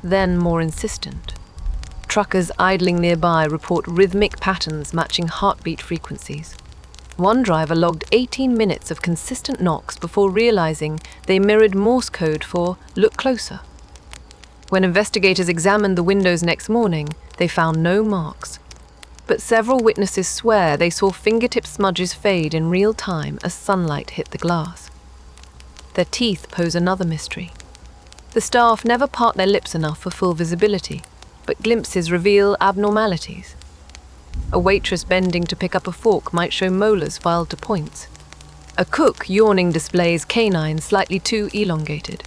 Then more insistent. Truckers idling nearby report rhythmic patterns matching heartbeat frequencies. One driver logged 18 minutes of consistent knocks before realizing they mirrored Morse code for "look closer." When investigators examined the windows next morning, they found no marks. But several witnesses swear they saw fingertip smudges fade in real time as sunlight hit the glass. Their teeth pose another mystery. The staff never part their lips enough for full visibility, but glimpses reveal abnormalities. A waitress bending to pick up a fork might show molars filed to points. A cook yawning displays canines slightly too elongated.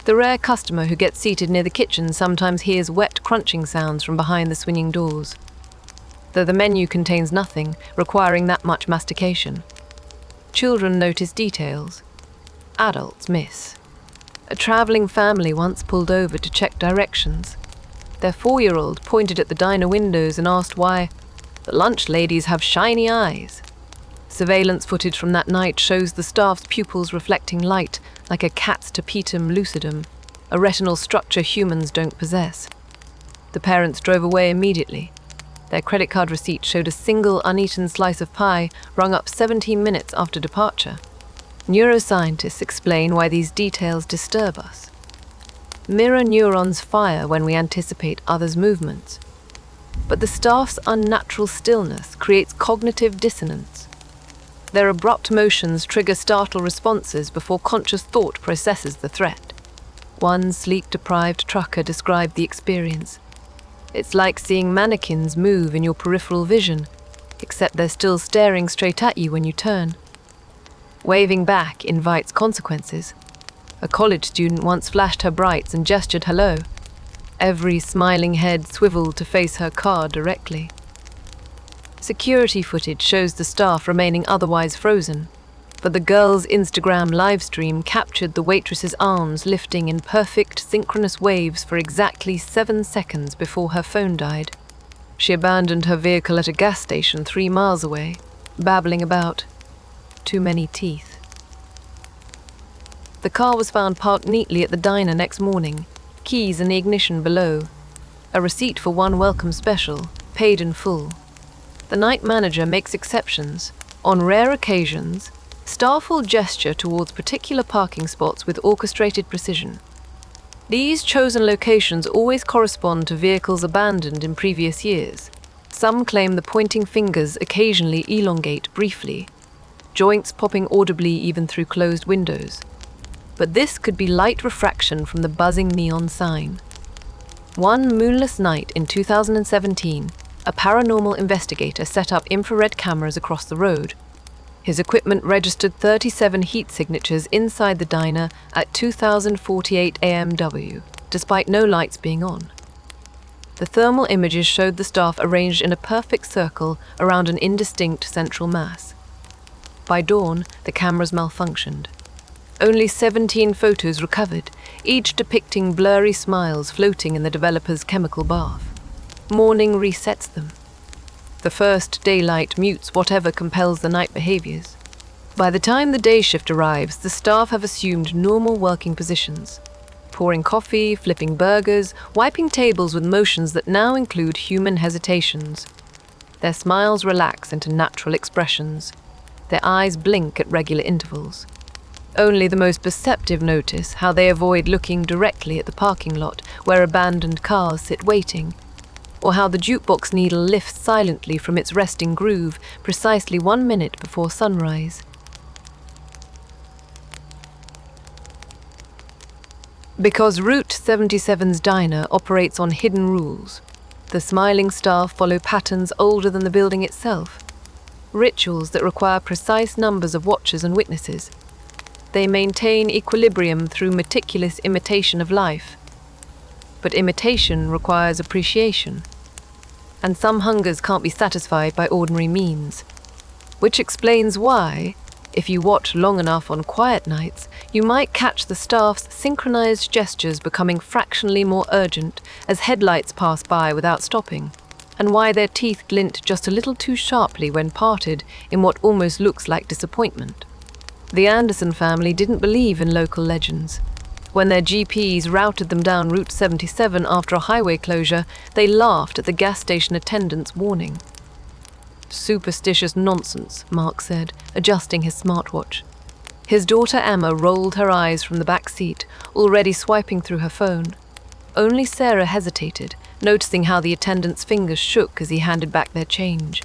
The rare customer who gets seated near the kitchen sometimes hears wet crunching sounds from behind the swinging doors, though the menu contains nothing requiring that much mastication. Children notice details. Adults miss. A traveling family once pulled over to check directions. Their 4-year-old pointed at the diner windows and asked why the lunch ladies have shiny eyes. Surveillance footage from that night shows the staff's pupils reflecting light like a cat's tapetum lucidum, a retinal structure humans don't possess. The parents drove away immediately. Their credit card receipt showed a single uneaten slice of pie rung up 17 minutes after departure. Neuroscientists explain why these details disturb us. Mirror neurons fire when we anticipate others' movements. But the staff's unnatural stillness creates cognitive dissonance. Their abrupt motions trigger startled responses before conscious thought processes the threat. One sleep-deprived trucker described the experience. It's like seeing mannequins move in your peripheral vision, except they're still staring straight at you when you turn. Waving back invites consequences. A college student once flashed her brights and gestured hello. Every smiling head swiveled to face her car directly. Security footage shows the staff remaining otherwise frozen, but the girl's Instagram livestream captured the waitress's arms lifting in perfect synchronous waves for exactly 7 seconds before her phone died. She abandoned her vehicle at a gas station 3 miles away, babbling about too many teeth. The car was found parked neatly at the diner next morning, keys in the ignition below. A receipt for one welcome special, paid in full. The night manager makes exceptions. On rare occasions, staff will gesture towards particular parking spots with orchestrated precision. These chosen locations always correspond to vehicles abandoned in previous years. Some claim the pointing fingers occasionally elongate briefly, joints popping audibly even through closed windows. But this could be light refraction from the buzzing neon sign. One moonless night in 2017, a paranormal investigator set up infrared cameras across the road. His equipment registered 37 heat signatures inside the diner at 2048 AMW, despite no lights being on. The thermal images showed the staff arranged in a perfect circle around an indistinct central mass. By dawn, the cameras malfunctioned. Only 17 photos recovered, each depicting blurry smiles floating in the developer's chemical bath. Morning resets them. The first daylight mutes whatever compels the night behaviors. By the time the day shift arrives, the staff have assumed normal working positions, pouring coffee, flipping burgers, wiping tables with motions that now include human hesitations. Their smiles relax into natural expressions. Their eyes blink at regular intervals. Only the most perceptive notice how they avoid looking directly at the parking lot where abandoned cars sit waiting, or how the jukebox needle lifts silently from its resting groove precisely 1 minute before sunrise. Because Route 77's diner operates on hidden rules, the smiling staff follow patterns older than the building itself, rituals that require precise numbers of watchers and witnesses. They maintain equilibrium through meticulous imitation of life. But imitation requires appreciation, and some hungers can't be satisfied by ordinary means, which explains why, if you watch long enough on quiet nights, you might catch the staff's synchronized gestures becoming fractionally more urgent as headlights pass by without stopping, and why their teeth glint just a little too sharply when parted in what almost looks like disappointment. The Anderson family didn't believe in local legends. When their GPs routed them down Route 77 after a highway closure, they laughed at the gas station attendant's warning. "Superstitious nonsense," Mark said, adjusting his smartwatch. His daughter Emma rolled her eyes from the back seat, already swiping through her phone. Only Sarah hesitated, noticing how the attendant's fingers shook as he handed back their change.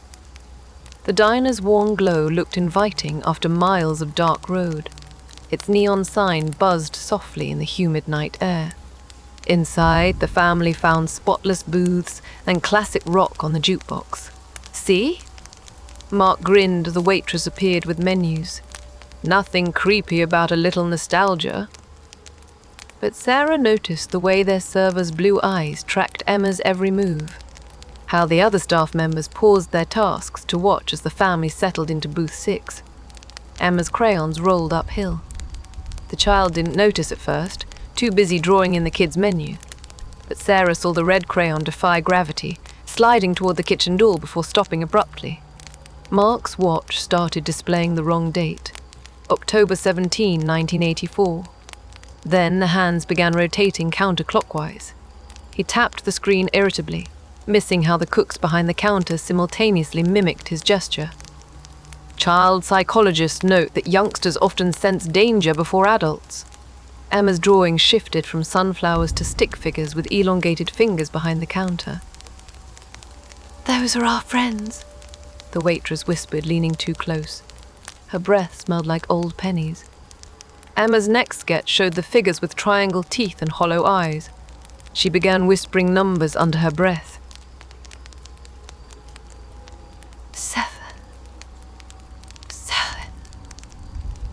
The diner's warm glow looked inviting after miles of dark road. Its neon sign buzzed softly in the humid night air. Inside, the family found spotless booths and classic rock on the jukebox. "See?" Mark grinned as the waitress appeared with menus. Nothing creepy about a little nostalgia. But Sarah noticed the way their server's blue eyes tracked Emma's every move. How the other staff members paused their tasks to watch as the family settled into booth 6. Emma's crayons rolled uphill. The child didn't notice at first, too busy drawing in the kids' menu. But Sarah saw the red crayon defy gravity, sliding toward the kitchen door before stopping abruptly. Mark's watch started displaying the wrong date. October 17, 1984. Then the hands began rotating counterclockwise. He tapped the screen irritably, missing how the cooks behind the counter simultaneously mimicked his gesture. Child psychologists note that youngsters often sense danger before adults. Emma's drawing shifted from sunflowers to stick figures with elongated fingers behind the counter. "Those are our friends," the waitress whispered, leaning too close. Her breath smelled like old pennies. Emma's next sketch showed the figures with triangle teeth and hollow eyes. She began whispering numbers under her breath. 7.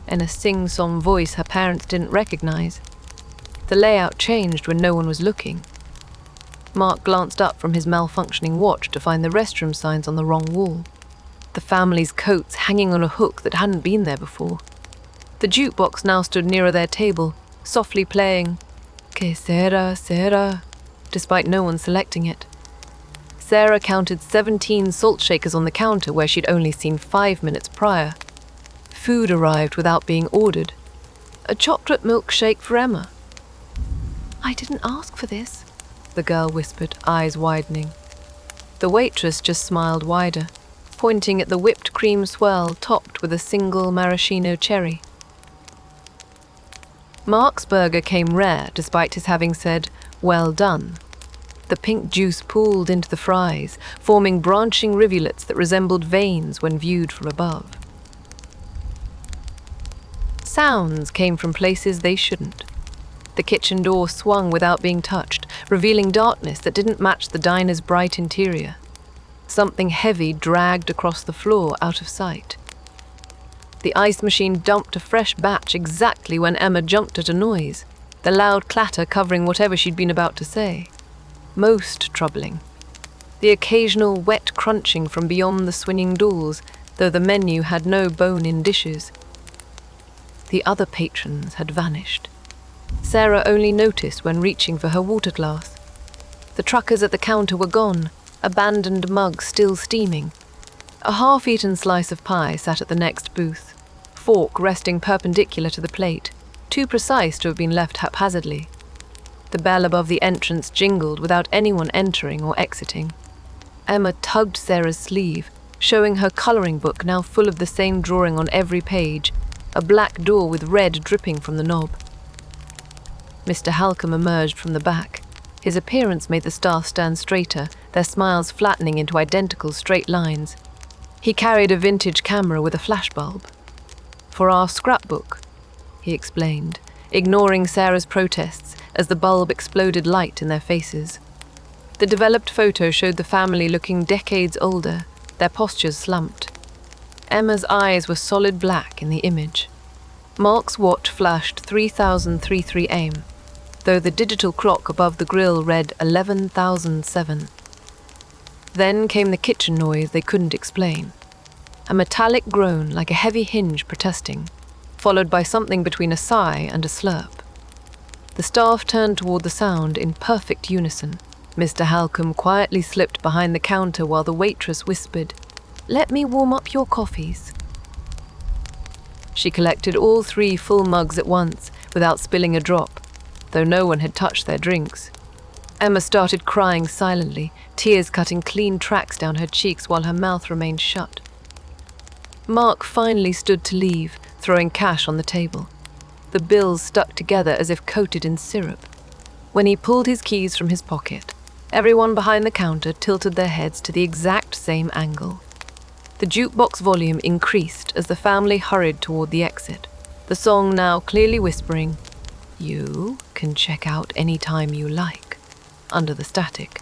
In a sing-song voice her parents didn't recognize. The layout changed when no one was looking. Mark glanced up from his malfunctioning watch to find the restroom signs on the wrong wall. The family's coats hanging on a hook that hadn't been there before. The jukebox now stood nearer their table, softly playing "Que sera, sera," despite no one selecting it. Sarah counted 17 salt shakers on the counter where she'd only seen 5 minutes prior. Food arrived without being ordered. A chocolate milkshake for Emma. "I didn't ask for this," the girl whispered, eyes widening. The waitress just smiled wider, pointing at the whipped cream swirl topped with a single maraschino cherry. Mark's burger came rare, despite his having said, "Well done." The pink juice pooled into the fries, forming branching rivulets that resembled veins when viewed from above. Sounds came from places they shouldn't. The kitchen door swung without being touched, revealing darkness that didn't match the diner's bright interior. Something heavy dragged across the floor out of sight. The ice machine dumped a fresh batch exactly when Emma jumped at a noise, the loud clatter covering whatever she'd been about to say. Most troubling. The occasional wet crunching from beyond the swinging doors, though the menu had no bone-in dishes. The other patrons had vanished. Sarah only noticed when reaching for her water glass. The truckers at the counter were gone, abandoned mugs still steaming. A half-eaten slice of pie sat at the next booth, fork resting perpendicular to the plate, too precise to have been left haphazardly. The bell above the entrance jingled without anyone entering or exiting. Emma tugged Sarah's sleeve, showing her coloring book now full of the same drawing on every page, a black door with red dripping from the knob. Mr. Halcombe emerged from the back. His appearance made the staff stand straighter, their smiles flattening into identical straight lines. He carried a vintage camera with a flashbulb. "For our scrapbook," he explained, ignoring Sarah's protests as the bulb exploded light in their faces. The developed photo showed the family looking decades older, their postures slumped. Emma's eyes were solid black in the image. Mark's watch flashed 3033 aim, though the digital clock above the grill read 11,007. Then came the kitchen noise they couldn't explain. A metallic groan like a heavy hinge protesting, followed by something between a sigh and a slurp. The staff turned toward the sound in perfect unison. Mr. Halcombe quietly slipped behind the counter while the waitress whispered, "Let me warm up your coffees." She collected all 3 full mugs at once, without spilling a drop, though no one had touched their drinks. Emma started crying silently, tears cutting clean tracks down her cheeks while her mouth remained shut. Mark finally stood to leave, throwing cash on the table. The bills stuck together as if coated in syrup. When he pulled his keys from his pocket, everyone behind the counter tilted their heads to the exact same angle. The jukebox volume increased as the family hurried toward the exit, the song now clearly whispering, "You can check out any time you like," under the static.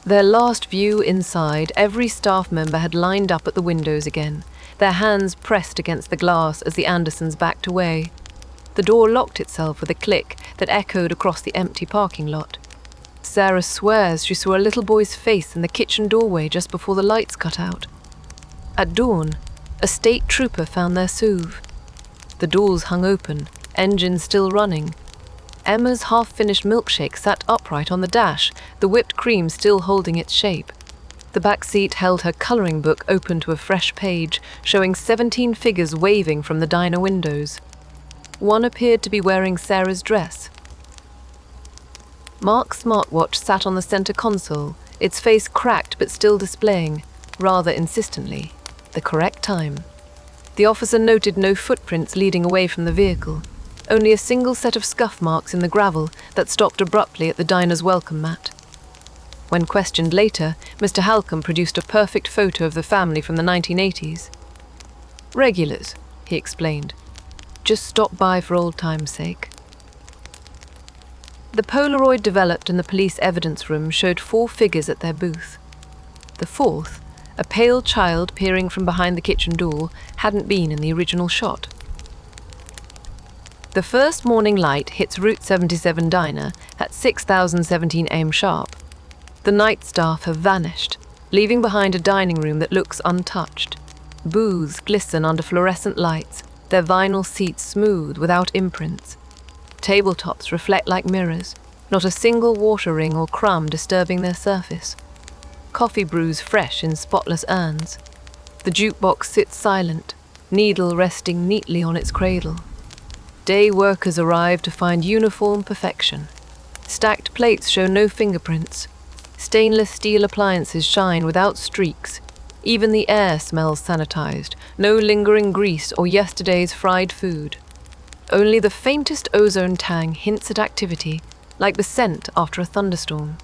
Their last view inside, every staff member had lined up at the windows again, their hands pressed against the glass as the Andersons backed away. The door locked itself with a click that echoed across the empty parking lot. Sarah swears she saw a little boy's face in the kitchen doorway just before the lights cut out. At dawn, a state trooper found their SUV. The doors hung open, engine still running. Emma's half-finished milkshake sat upright on the dash, the whipped cream still holding its shape. The back seat held her coloring book open to a fresh page, showing 17 figures waving from the diner windows. One appeared to be wearing Sarah's dress. Mark's smartwatch sat on the center console, its face cracked but still displaying, rather insistently, the correct time. The officer noted no footprints leading away from the vehicle, only a single set of scuff marks in the gravel that stopped abruptly at the diner's welcome mat. When questioned later, Mr. Halcombe produced a perfect photo of the family from the 1980s. "Regulars," he explained. "Just stopped by for old time's sake." The Polaroid developed in the police evidence room showed 4 figures at their booth. The fourth, a pale child peering from behind the kitchen door, hadn't been in the original shot. The first morning light hits Route 77 Diner at 6017 AM sharp. The night staff have vanished, leaving behind a dining room that looks untouched. Booths glisten under fluorescent lights, their vinyl seats smooth without imprints. Tabletops reflect like mirrors, not a single water ring or crumb disturbing their surface. Coffee brews fresh in spotless urns. The jukebox sits silent, needle resting neatly on its cradle. Day workers arrive to find uniform perfection. Stacked plates show no fingerprints. Stainless steel appliances shine without streaks. Even the air smells sanitized, no lingering grease or yesterday's fried food. Only the faintest ozone tang hints at activity, like the scent after a thunderstorm.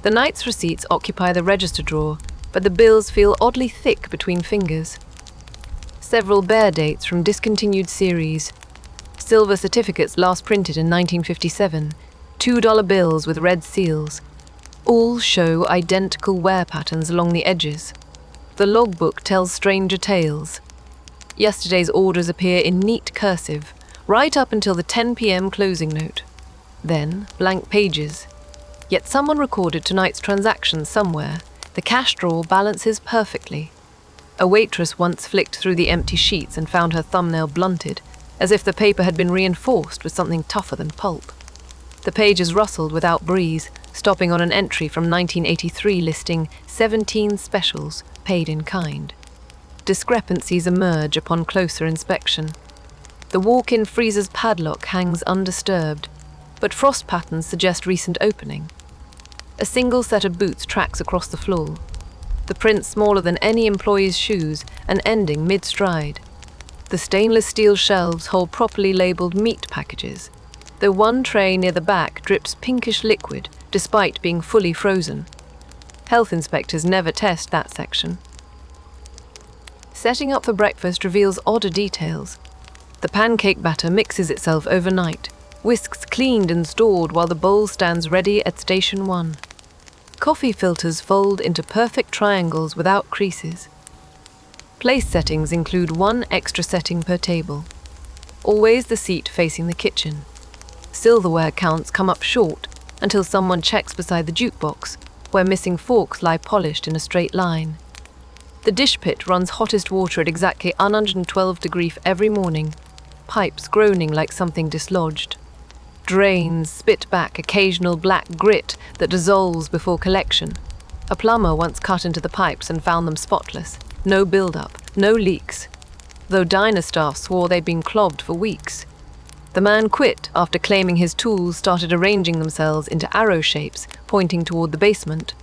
The night's receipts occupy the register drawer, but the bills feel oddly thick between fingers. Several bear dates from discontinued series. Silver certificates last printed in 1957, $2 bills with red seals. All show identical wear patterns along the edges. The logbook tells stranger tales. Yesterday's orders appear in neat cursive, right up until the 10 p.m. closing note. Then, blank pages. Yet someone recorded tonight's transaction somewhere. The cash drawer balances perfectly. A waitress once flicked through the empty sheets and found her thumbnail blunted, as if the paper had been reinforced with something tougher than pulp. The pages rustled without breeze, stopping on an entry from 1983 listing 17 specials, paid in kind. Discrepancies emerge upon closer inspection. The walk-in freezer's padlock hangs undisturbed, but frost patterns suggest recent opening. A single set of boots tracks across the floor, the print smaller than any employee's shoes and ending mid-stride. The stainless steel shelves hold properly labelled meat packages, though one tray near the back drips pinkish liquid despite being fully frozen. Health inspectors never test that section. Setting up for breakfast reveals odder details. The pancake batter mixes itself overnight, whisks cleaned and stored while the bowl stands ready at Station 1. Coffee filters fold into perfect triangles without creases. Place settings include one extra setting per table. Always the seat facing the kitchen. Silverware counts come up short until someone checks beside the jukebox, where missing forks lie polished in a straight line. The dish pit runs hottest water at exactly 112 degrees every morning, pipes groaning like something dislodged. Drains spit back occasional black grit that dissolves before collection. A plumber once cut into the pipes and found them spotless. No build-up, no leaks. Though diner staff swore they'd been clogged for weeks. The man quit after claiming his tools started arranging themselves into arrow shapes, pointing toward the basement.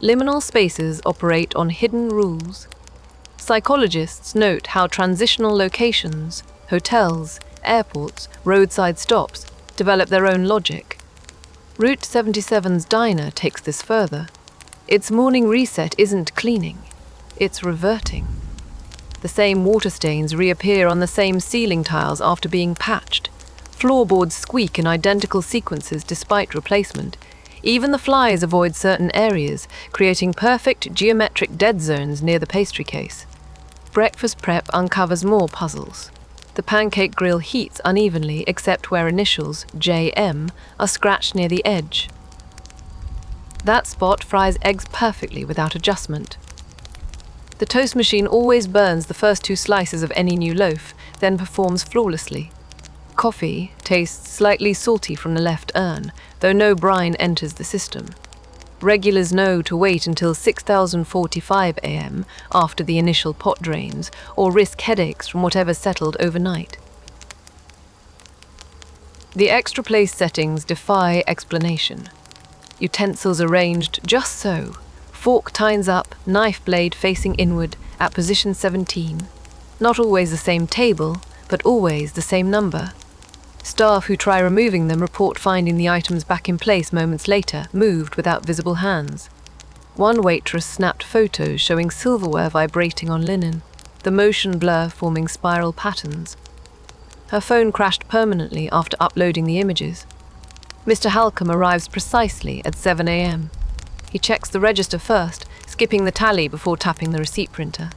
Liminal spaces operate on hidden rules. Psychologists note how transitional locations, hotels, airports, roadside stops, develop their own logic. Route 77's diner takes this further. Its morning reset isn't cleaning, it's reverting. The same water stains reappear on the same ceiling tiles after being patched. Floorboards squeak in identical sequences despite replacement. Even the flies avoid certain areas, creating perfect geometric dead zones near the pastry case. Breakfast prep uncovers more puzzles. The pancake grill heats unevenly except where initials, JM, are scratched near the edge. That spot fries eggs perfectly without adjustment. The toast machine always burns the first 2 slices of any new loaf, then performs flawlessly. Coffee tastes slightly salty from the left urn, though no brine enters the system. Regulars know to wait until 6:45 a.m. after the initial pot drains, or risk headaches from whatever settled overnight. The extra place settings defy explanation. Utensils arranged just so. Fork tines up, knife blade facing inward at position 17. Not always the same table, but always the same number. Staff who try removing them report finding the items back in place moments later, moved without visible hands. One waitress snapped photos showing silverware vibrating on linen, the motion blur forming spiral patterns. Her phone crashed permanently after uploading the images. Mr. Halcombe arrives precisely at 7 a.m. He checks the register first, skipping the tally before tapping the receipt printer.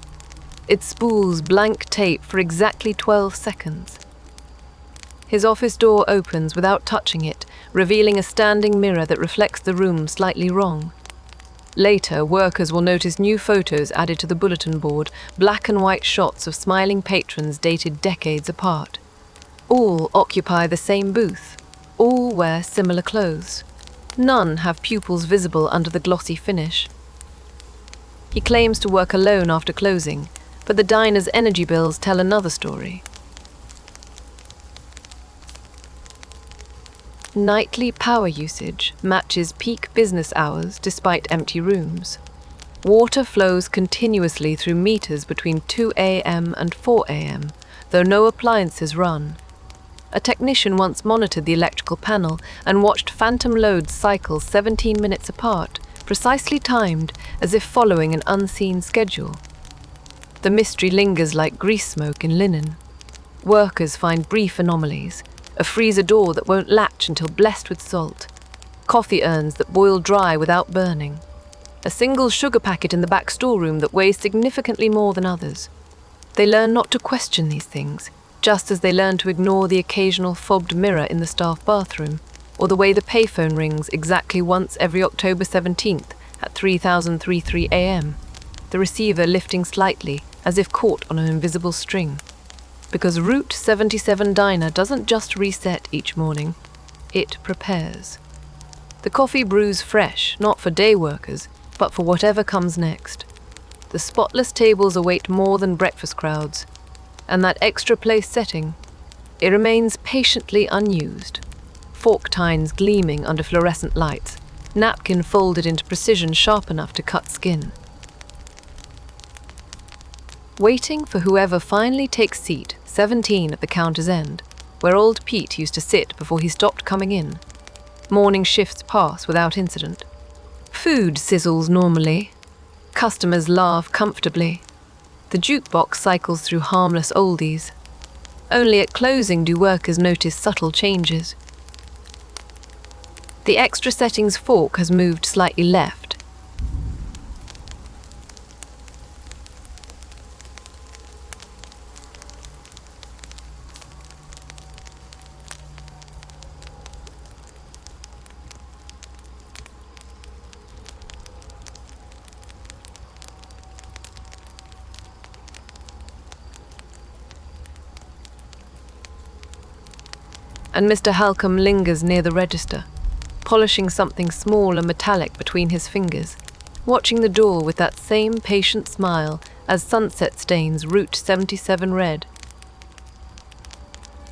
It spools blank tape for exactly 12 seconds. His office door opens without touching it, revealing a standing mirror that reflects the room slightly wrong. Later, workers will notice new photos added to the bulletin board, black and white shots of smiling patrons dated decades apart. All occupy the same booth. All wear similar clothes. None have pupils visible under the glossy finish. He claims to work alone after closing, but the diner's energy bills tell another story. Nightly power usage matches peak business hours despite empty rooms. Water flows continuously through meters between 2 a.m. and 4 a.m., though no appliances run. A technician once monitored the electrical panel and watched phantom loads cycle 17 minutes apart, precisely timed as if following an unseen schedule. The mystery lingers like grease smoke in linen. Workers find brief anomalies. A freezer door that won't latch until blessed with salt. Coffee urns that boil dry without burning. A single sugar packet in the back storeroom that weighs significantly more than others. They learn not to question these things, just as they learn to ignore the occasional fobbed mirror in the staff bathroom, or the way the payphone rings exactly once every October 17th at 3:33 a.m., the receiver lifting slightly as if caught on an invisible string. Because Route 77 Diner doesn't just reset each morning, it prepares. The coffee brews fresh, not for day workers, but for whatever comes next. The spotless tables await more than breakfast crowds, and that extra place setting, it remains patiently unused. Fork tines gleaming under fluorescent lights, napkin folded into precision sharp enough to cut skin. Waiting for whoever finally takes seat 17 at the counter's end, where old Pete used to sit before he stopped coming in. Morning shifts pass without incident. Food sizzles normally. Customers laugh comfortably. The jukebox cycles through harmless oldies. Only at closing do workers notice subtle changes. The extra settings fork has moved slightly left. And Mr. Halcombe lingers near the register, polishing something small and metallic between his fingers, watching the door with that same patient smile as sunset stains Route 77 red.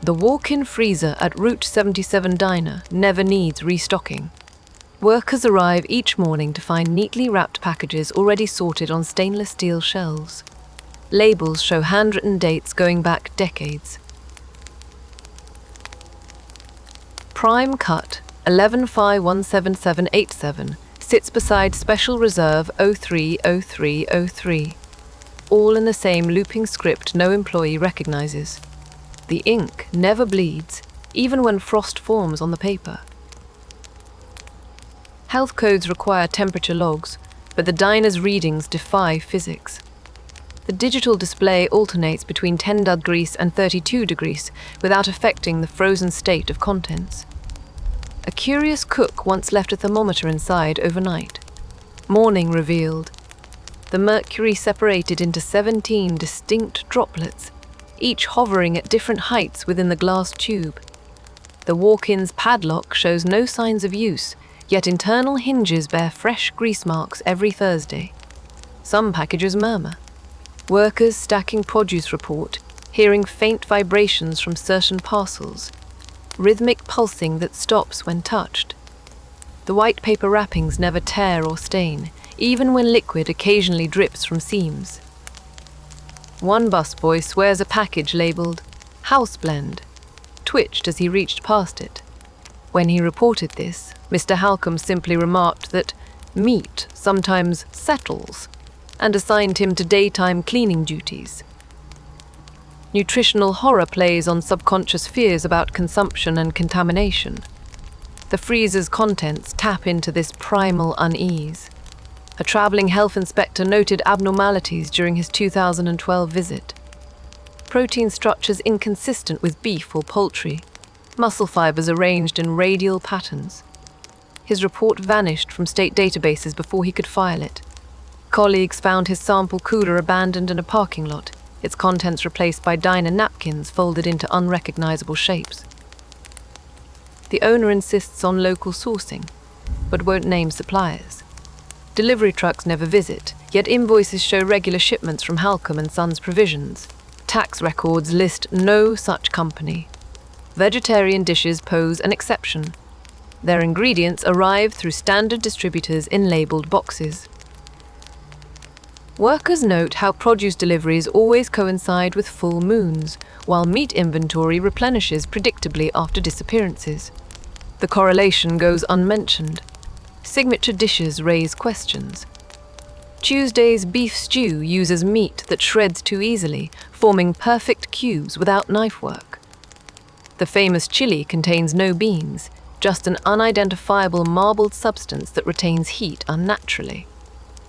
The walk-in freezer at Route 77 Diner never needs restocking. Workers arrive each morning to find neatly wrapped packages already sorted on stainless steel shelves. Labels show handwritten dates going back decades. Prime Cut 11517787 sits beside Special Reserve 030303, all in the same looping script no employee recognizes. The ink never bleeds, even when frost forms on the paper. Health codes require temperature logs, but the diner's readings defy physics. The digital display alternates between 10 degrees and 32 degrees without affecting the frozen state of contents. A curious cook once left a thermometer inside overnight. Morning revealed the mercury separated into 17 distinct droplets, each hovering at different heights within the glass tube. The walk-in's padlock shows no signs of use, yet internal hinges bear fresh grease marks every Thursday. Some packages murmur. Workers stacking produce report, hearing faint vibrations from certain parcels, rhythmic pulsing that stops when touched. The white paper wrappings never tear or stain, even when liquid occasionally drips from seams. One busboy swears a package labeled House Blend twitched as he reached past it. When he reported this, Mr. Halcombe simply remarked that meat sometimes settles and assigned him to daytime cleaning duties. Nutritional horror plays on subconscious fears about consumption and contamination. The freezer's contents tap into this primal unease. A traveling health inspector noted abnormalities during his 2012 visit. Protein structures inconsistent with beef or poultry, muscle fibers arranged in radial patterns. His report vanished from state databases before he could file it. Colleagues found his sample cooler abandoned in a parking lot, its contents replaced by diner napkins folded into unrecognizable shapes. The owner insists on local sourcing, but won't name suppliers. Delivery trucks never visit, yet invoices show regular shipments from Halcombe and Sons Provisions. Tax records list no such company. Vegetarian dishes pose an exception. Their ingredients arrive through standard distributors in labeled boxes. Workers note how produce deliveries always coincide with full moons, while meat inventory replenishes predictably after disappearances. The correlation goes unmentioned. Signature dishes raise questions. Tuesday's beef stew uses meat that shreds too easily, forming perfect cubes without knife work. The famous chili contains no beans, just an unidentifiable marbled substance that retains heat unnaturally.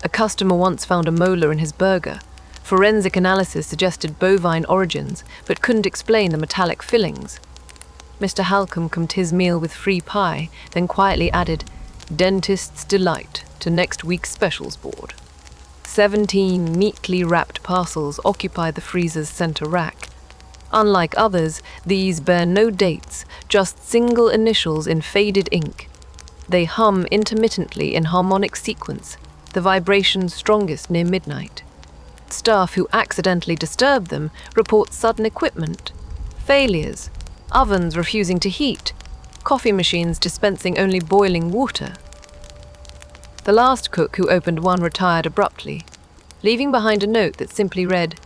A customer once found a molar in his burger. Forensic analysis suggested bovine origins, but couldn't explain the metallic fillings. Mr. Halcombe comped his meal with free pie, then quietly added, "Dentist's delight" to next week's specials board. 17 neatly wrapped parcels occupy the freezer's center rack. Unlike others, these bear no dates, just single initials in faded ink. They hum intermittently in harmonic sequence, the vibration strongest near midnight. Staff who accidentally disturb them report sudden equipment, failures, ovens refusing to heat, coffee machines dispensing only boiling water. The last cook who opened one retired abruptly, leaving behind a note that simply read,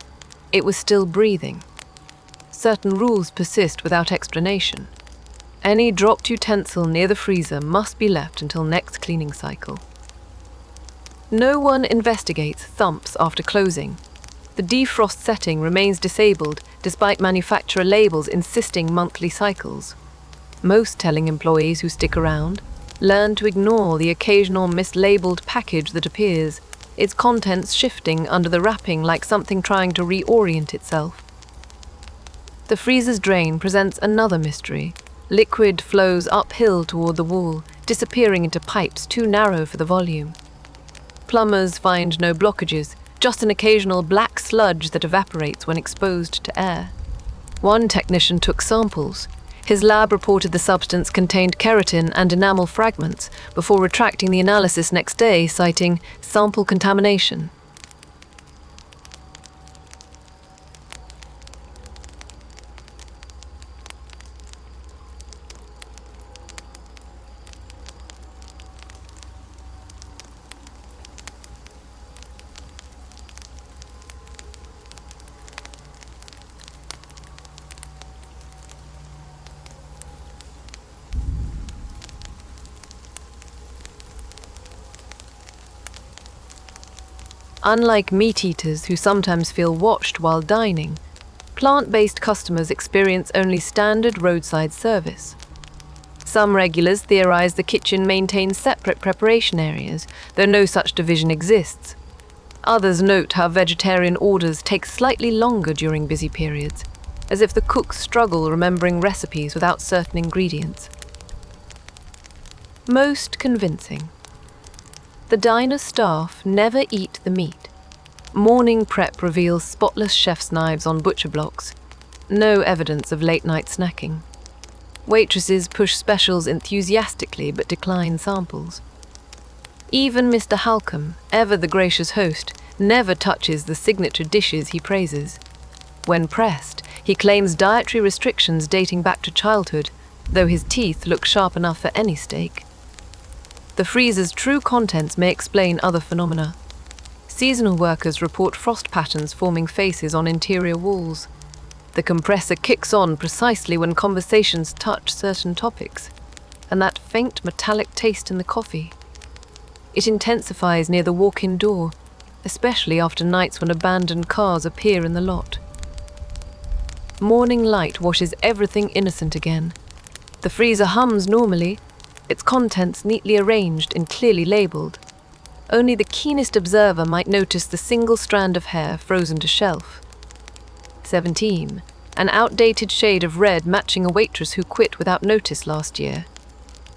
"It was still breathing." Certain rules persist without explanation. Any dropped utensil near the freezer must be left until next cleaning cycle. No one investigates thumps after closing. The defrost setting remains disabled despite manufacturer labels insisting monthly cycles. Most telling employees who stick around learn to ignore the occasional mislabeled package that appears, its contents shifting under the wrapping like something trying to reorient itself. The freezer's drain presents another mystery. Liquid flows uphill toward the wall, disappearing into pipes too narrow for the volume. Plumbers find no blockages, just an occasional black sludge that evaporates when exposed to air. One technician took samples. His lab reported the substance contained keratin and enamel fragments before retracting the analysis next day, citing sample contamination. Unlike meat eaters who sometimes feel watched while dining, plant-based customers experience only standard roadside service. Some regulars theorize the kitchen maintains separate preparation areas, though no such division exists. Others note how vegetarian orders take slightly longer during busy periods, as if the cooks struggle remembering recipes without certain ingredients. Most convincing. The diner staff never eat the meat. Morning prep reveals spotless chef's knives on butcher blocks. No evidence of late-night snacking. Waitresses push specials enthusiastically but decline samples. Even Mr. Halcombe, ever the gracious host, never touches the signature dishes he praises. When pressed, he claims dietary restrictions dating back to childhood, though his teeth look sharp enough for any steak. The freezer's true contents may explain other phenomena. Seasonal workers report frost patterns forming faces on interior walls. The compressor kicks on precisely when conversations touch certain topics, and that faint metallic taste in the coffee. It intensifies near the walk-in door, especially after nights when abandoned cars appear in the lot. Morning light washes everything innocent again. The freezer hums normally, its contents neatly arranged and clearly labelled. Only the keenest observer might notice the single strand of hair frozen to shelf. 17. An outdated shade of red matching a waitress who quit without notice last year.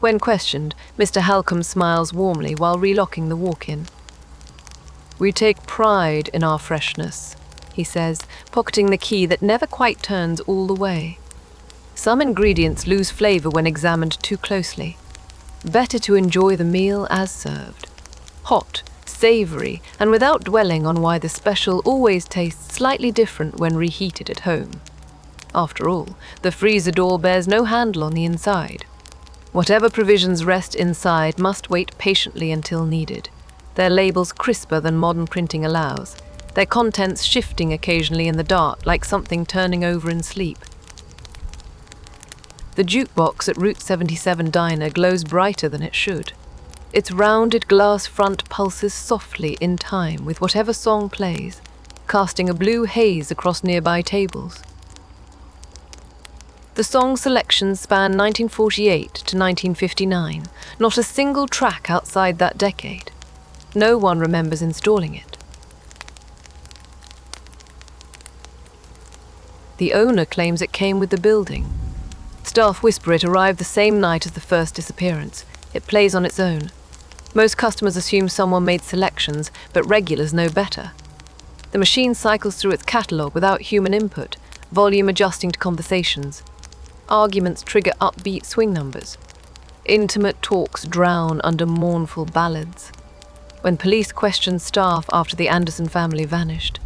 When questioned, Mr. Halcombe smiles warmly while relocking the walk-in. "We take pride in our freshness," he says, pocketing the key that never quite turns all the way. Some ingredients lose flavor when examined too closely. Better to enjoy the meal as served. Hot, savory, and without dwelling on why the special always tastes slightly different when reheated at home. After all, the freezer door bears no handle on the inside. Whatever provisions rest inside must wait patiently until needed, their labels crisper than modern printing allows, their contents shifting occasionally in the dark like something turning over in sleep. The jukebox at Route 77 Diner glows brighter than it should. Its rounded glass front pulses softly in time with whatever song plays, casting a blue haze across nearby tables. The song selections span 1948 to 1959, not a single track outside that decade. No one remembers installing it. The owner claims it came with the building. Staff whisper it arrived the same night as the first disappearance. It plays on its own. Most customers assume someone made selections, but regulars know better. The machine cycles through its catalogue without human input, volume adjusting to conversations. Arguments trigger upbeat swing numbers. Intimate talks drown under mournful ballads. When police questioned staff after the Anderson family vanished,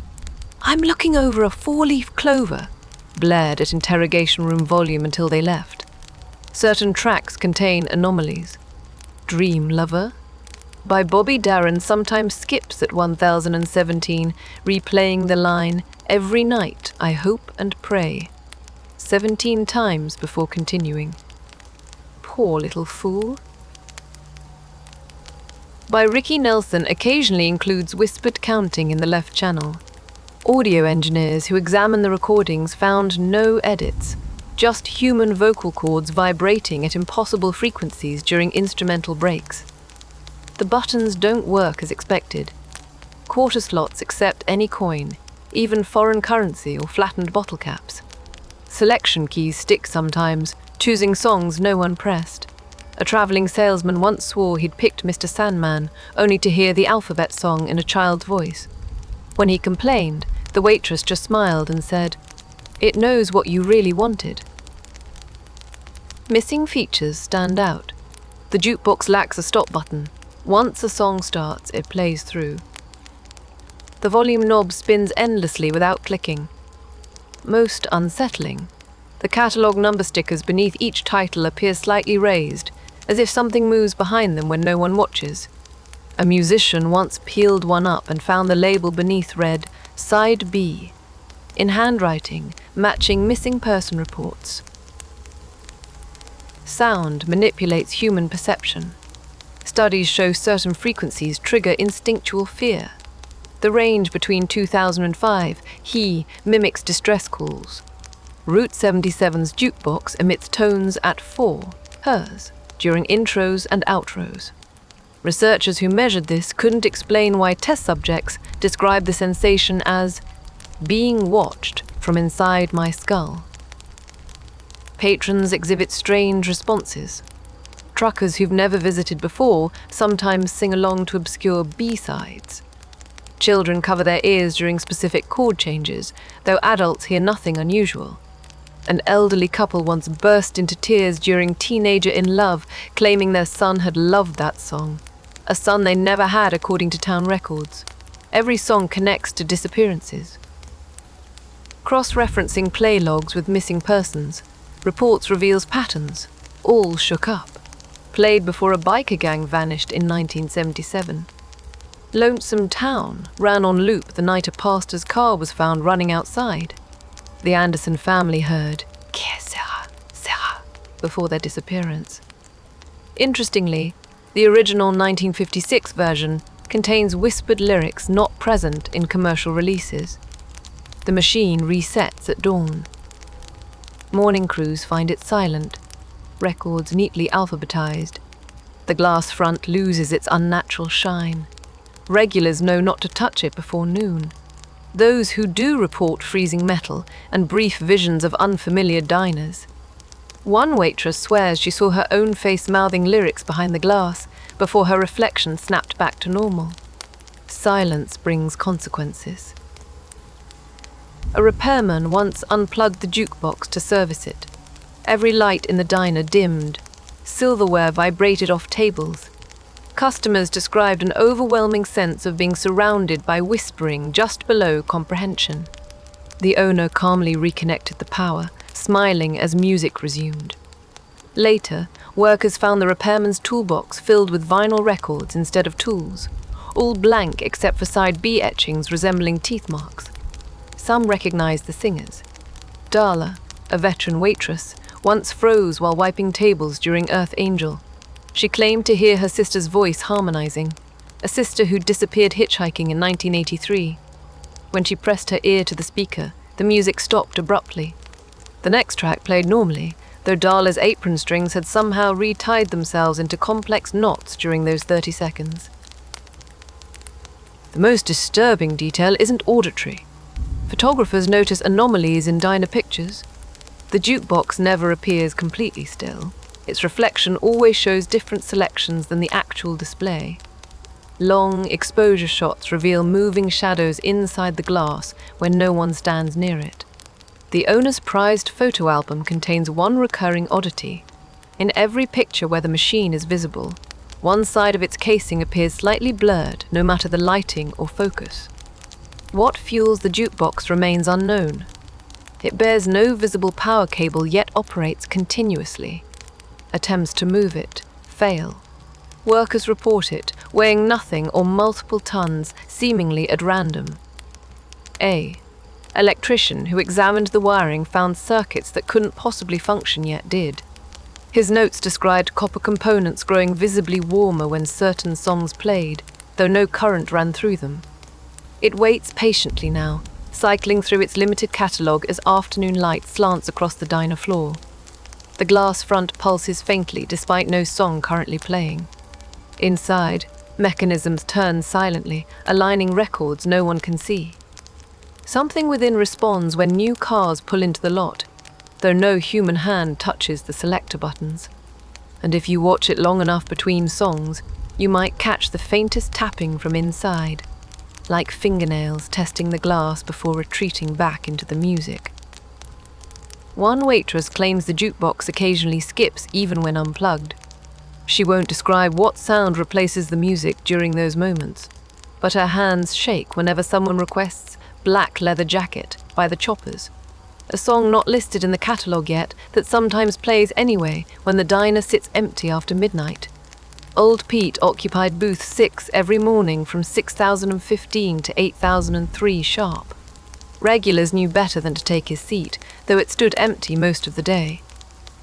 "I'm looking over a 4-leaf clover," blared at interrogation room volume until they left. Certain tracks contain anomalies. Dream Lover by Bobby Darin sometimes skips at 1017, replaying the line, "Every night I hope and pray," 17 times before continuing. Poor little fool. By Ricky Nelson occasionally includes whispered counting in the left channel. Audio engineers who examined the recordings found no edits, just human vocal cords vibrating at impossible frequencies during instrumental breaks. The buttons don't work as expected. Quarter slots accept any coin, even foreign currency or flattened bottle caps. Selection keys stick sometimes, choosing songs no one pressed. A traveling salesman once swore he'd picked Mr. Sandman, only to hear the alphabet song in a child's voice. When he complained, the waitress just smiled and said, "It knows what you really wanted." Missing features stand out. The jukebox lacks a stop button. Once a song starts, it plays through. The volume knob spins endlessly without clicking. Most unsettling, the catalogue number stickers beneath each title appear slightly raised, as if something moves behind them when no one watches. A musician once peeled one up and found the label beneath read, "Side B," in handwriting, matching missing person reports. Sound manipulates human perception. Studies show certain frequencies trigger instinctual fear. The range between 2000 and 5, he mimics distress calls. Route 77's jukebox emits tones at 4, hers, during intros and outros. Researchers who measured this couldn't explain why test subjects described the sensation as being watched from inside my skull. Patrons exhibit strange responses. Truckers who've never visited before sometimes sing along to obscure B-sides. Children cover their ears during specific chord changes, though adults hear nothing unusual. An elderly couple once burst into tears during Teenager in Love, claiming their son had loved that song. A son they never had, according to town records. Every song connects to disappearances. Cross-referencing play logs with missing persons, reports reveals patterns, all shook up. Played before a biker gang vanished in 1977. Lonesome Town ran on loop the night a pastor's car was found running outside. The Anderson family heard "Que sera, sera" before their disappearance. Interestingly, the original 1956 version contains whispered lyrics not present in commercial releases. The machine resets at dawn. Morning crews find it silent, records neatly alphabetized. The glass front loses its unnatural shine. Regulars know not to touch it before noon. Those who do report freezing metal and brief visions of unfamiliar diners. One waitress swears she saw her own face mouthing lyrics behind the glass before her reflection snapped back to normal. Silence brings consequences. A repairman once unplugged the jukebox to service it. Every light in the diner dimmed. Silverware vibrated off tables. Customers described an overwhelming sense of being surrounded by whispering just below comprehension. The owner calmly reconnected the power, smiling as music resumed. Later, workers found the repairman's toolbox filled with vinyl records instead of tools, all blank except for side B etchings resembling teeth marks. Some recognized the singers. Darla, a veteran waitress, once froze while wiping tables during Earth Angel. She claimed to hear her sister's voice harmonizing, a sister who'd disappeared hitchhiking in 1983. When she pressed her ear to the speaker, the music stopped abruptly. The next track played normally, though Darla's apron strings had somehow retied themselves into complex knots during those 30 seconds. The most disturbing detail isn't auditory. Photographers notice anomalies in diner pictures. The jukebox never appears completely still. Its reflection always shows different selections than the actual display. Long exposure shots reveal moving shadows inside the glass when no one stands near it. The owner's prized photo album contains one recurring oddity. In every picture where the machine is visible, one side of its casing appears slightly blurred, no matter the lighting or focus. What fuels the jukebox remains unknown. It bears no visible power cable yet operates continuously. Attempts to move it fail. Workers report it, weighing nothing or multiple tons, seemingly at random. A electrician who examined the wiring found circuits that couldn't possibly function yet did. His notes described copper components growing visibly warmer when certain songs played, though no current ran through them. It waits patiently now, cycling through its limited catalogue as afternoon light slants across the diner floor. The glass front pulses faintly despite no song currently playing. Inside, mechanisms turn silently, aligning records no one can see. Something within responds when new cars pull into the lot, though no human hand touches the selector buttons. And if you watch it long enough between songs, you might catch the faintest tapping from inside, like fingernails testing the glass before retreating back into the music. One waitress claims the jukebox occasionally skips even when unplugged. She won't describe what sound replaces the music during those moments, but her hands shake whenever someone requests Black Leather Jacket by the Choppers, a song not listed in the catalogue yet that sometimes plays anyway when the diner sits empty after midnight. Old Pete occupied booth 6 every morning from 6015 to 8003 sharp. Regulars knew better than to take his seat, though it stood empty most of the day.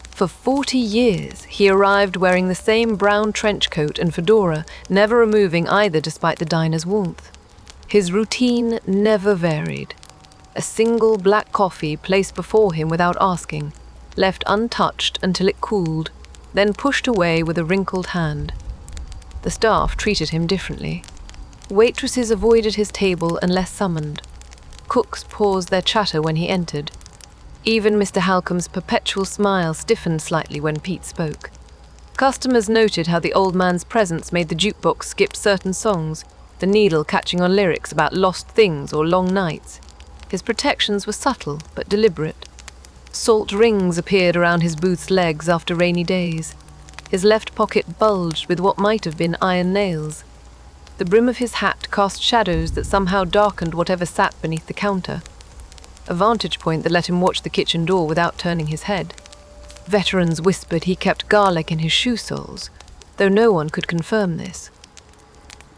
For 40 years, he arrived wearing the same brown trench coat and fedora, never removing either despite the diner's warmth. His routine never varied. A single black coffee placed before him without asking, left untouched until it cooled, then pushed away with a wrinkled hand. The staff treated him differently. Waitresses avoided his table unless summoned. Cooks paused their chatter when he entered. Even Mr. Halcombe's perpetual smile stiffened slightly when Pete spoke. Customers noted how the old man's presence made the jukebox skip certain songs, the needle catching on lyrics about lost things or long nights. His protections were subtle but deliberate. Salt rings appeared around his booth's legs after rainy days. His left pocket bulged with what might have been iron nails. The brim of his hat cast shadows that somehow darkened whatever sat beneath the counter, a vantage point that let him watch the kitchen door without turning his head. Veterans whispered he kept garlic in his shoe soles, though no one could confirm this.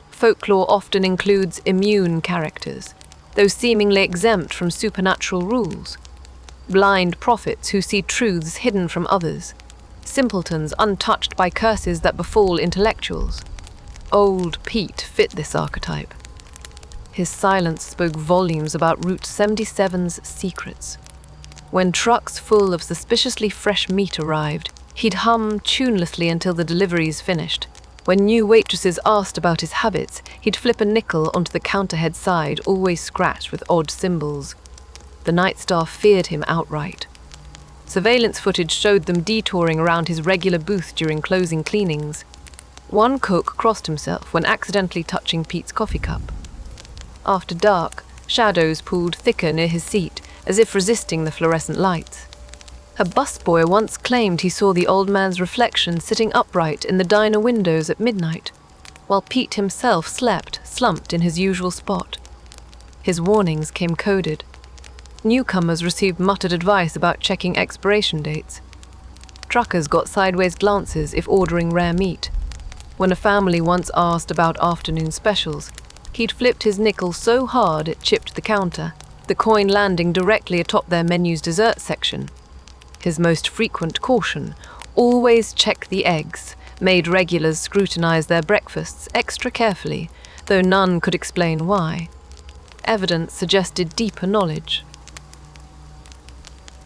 Folklore often includes immune characters, those seemingly exempt from supernatural rules. Blind prophets who see truths hidden from others. Simpletons untouched by curses that befall intellectuals. Old Pete fit this archetype. His silence spoke volumes about Route 77's secrets. When trucks full of suspiciously fresh meat arrived, he'd hum tunelessly until the deliveries finished. When new waitresses asked about his habits, he'd flip a nickel onto the counterhead side, always scratched with odd symbols. The night staff feared him outright. Surveillance footage showed them detouring around his regular booth during closing cleanings. One cook crossed himself when accidentally touching Pete's coffee cup. After dark, shadows pooled thicker near his seat, as if resisting the fluorescent lights. A busboy once claimed he saw the old man's reflection sitting upright in the diner windows at midnight, while Pete himself slept, slumped in his usual spot. His warnings came coded. Newcomers received muttered advice about checking expiration dates. Truckers got sideways glances if ordering rare meat. When a family once asked about afternoon specials, he'd flipped his nickel so hard it chipped the counter, the coin landing directly atop their menu's dessert section. His most frequent caution, always check the eggs, made regulars scrutinize their breakfasts extra carefully, though none could explain why. Evidence suggested deeper knowledge.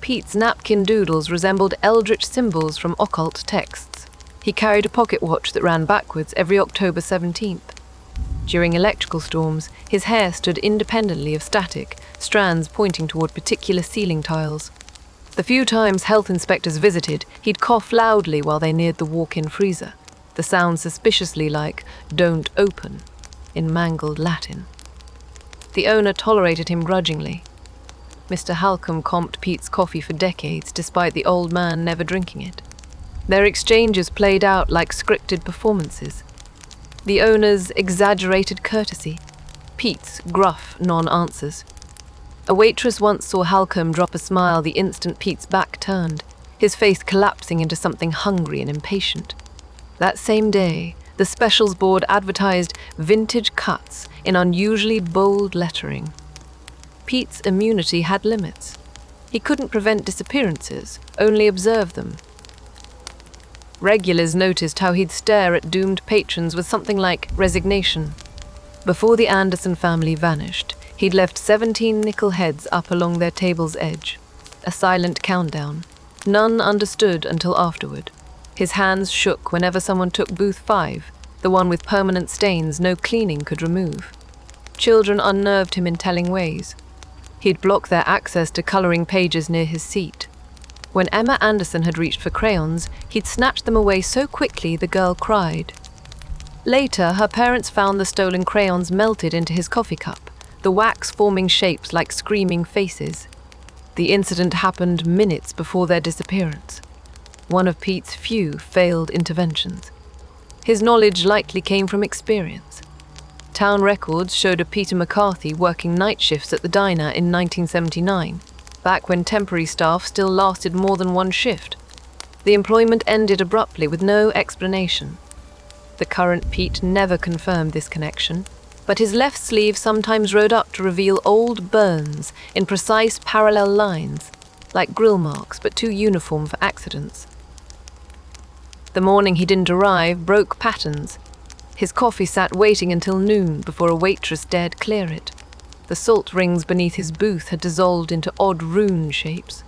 Pete's napkin doodles resembled eldritch symbols from occult texts. He carried a pocket watch that ran backwards every October 17th. During electrical storms, his hair stood independently of static, strands pointing toward particular ceiling tiles. The few times health inspectors visited, he'd cough loudly while they neared the walk-in freezer, the sound suspiciously like, "Don't open," in mangled Latin. The owner tolerated him grudgingly. Mr. Halcombe comped Pete's coffee for decades, despite the old man never drinking it. Their exchanges played out like scripted performances. The owner's exaggerated courtesy, Pete's gruff non-answers. A waitress once saw Halcombe drop a smile the instant Pete's back turned, his face collapsing into something hungry and impatient. That same day, the specials board advertised vintage cuts in unusually bold lettering. Pete's immunity had limits. He couldn't prevent disappearances, only observe them. Regulars noticed how he'd stare at doomed patrons with something like resignation. Before the Anderson family vanished, he'd left 17 nickel heads up along their table's edge. A silent countdown. None understood until afterward. His hands shook whenever someone took booth 5, the one with permanent stains no cleaning could remove. Children unnerved him in telling ways. He'd block their access to coloring pages near his seat. When Emma Anderson had reached for crayons, he'd snatched them away so quickly the girl cried. Later, her parents found the stolen crayons melted into his coffee cup, the wax forming shapes like screaming faces. The incident happened minutes before their disappearance. One of Pete's few failed interventions. His knowledge likely came from experience. Town records showed a Peter McCarthy working night shifts at the diner in 1979, back when temporary staff still lasted more than one shift. The employment ended abruptly with no explanation. The current Pete never confirmed this connection, but his left sleeve sometimes rode up to reveal old burns in precise parallel lines, like grill marks but too uniform for accidents. The morning he didn't arrive broke patterns. His coffee sat waiting until noon before a waitress dared clear it. The salt rings beneath his booth had dissolved into odd rune shapes.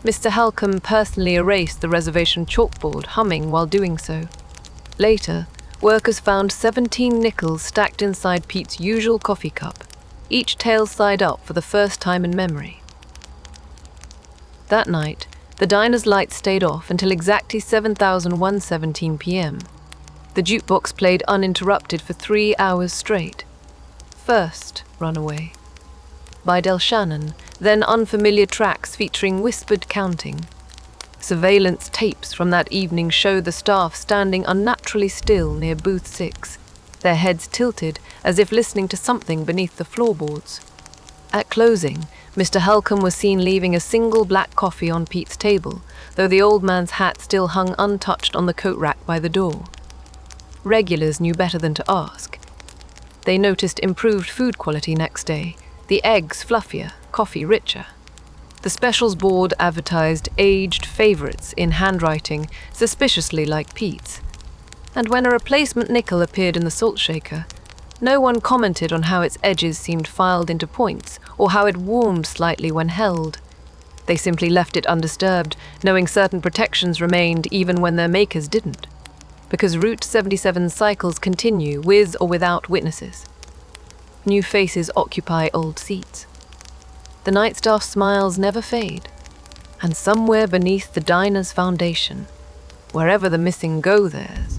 Mr. Halcombe personally erased the reservation chalkboard, humming while doing so. Later, workers found 17 nickels stacked inside Pete's usual coffee cup, each tail side up for the first time in memory. That night, the diner's lights stayed off until exactly 7,117 p.m. The jukebox played uninterrupted for 3 hours straight. First, Runaway by Del Shannon, then unfamiliar tracks featuring whispered counting. Surveillance tapes from that evening show the staff standing unnaturally still near booth 6, their heads tilted as if listening to something beneath the floorboards. At closing, Mr. Halcombe was seen leaving a single black coffee on Pete's table, though the old man's hat still hung untouched on the coat rack by the door. Regulars knew better than to ask. They noticed improved food quality next day, the eggs fluffier, coffee richer. The specials board advertised aged favorites in handwriting suspiciously like Pete's. And when a replacement nickel appeared in the salt shaker, no one commented on how its edges seemed filed into points or how it warmed slightly when held. They simply left it undisturbed, knowing certain protections remained even when their makers didn't. Because Route 77's cycles continue with or without witnesses. New faces occupy old seats. The night staff smiles never fade. And somewhere beneath the diner's foundation, wherever the missing go there's,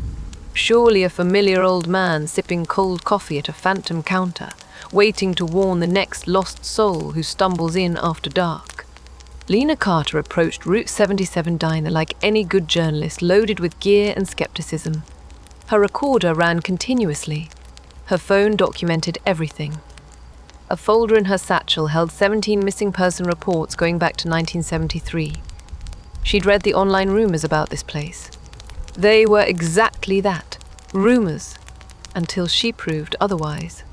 surely a familiar old man sipping cold coffee at a phantom counter, waiting to warn the next lost soul who stumbles in after dark. Lena Carter approached Route 77 diner like any good journalist, loaded with gear and skepticism. Her recorder ran continuously. Her phone documented everything. A folder in her satchel held 17 missing person reports going back to 1973. She'd read the online rumors about this place. They were exactly that, rumors, until she proved otherwise.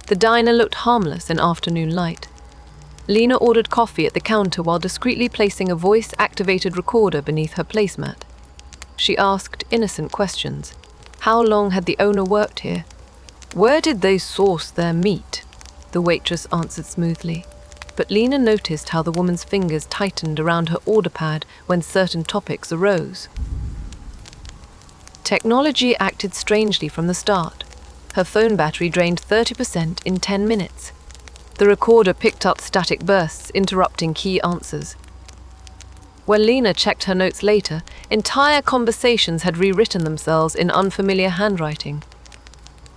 The diner looked harmless in afternoon light. Lena ordered coffee at the counter while discreetly placing a voice-activated recorder beneath her placemat. She asked innocent questions. How long had the owner worked here? Where did they source their meat? The waitress answered smoothly. But Lena noticed how the woman's fingers tightened around her order pad when certain topics arose. Technology acted strangely from the start. Her phone battery drained 30% in 10 minutes. The recorder picked up static bursts, interrupting key answers. When Lena checked her notes later, entire conversations had rewritten themselves in unfamiliar handwriting.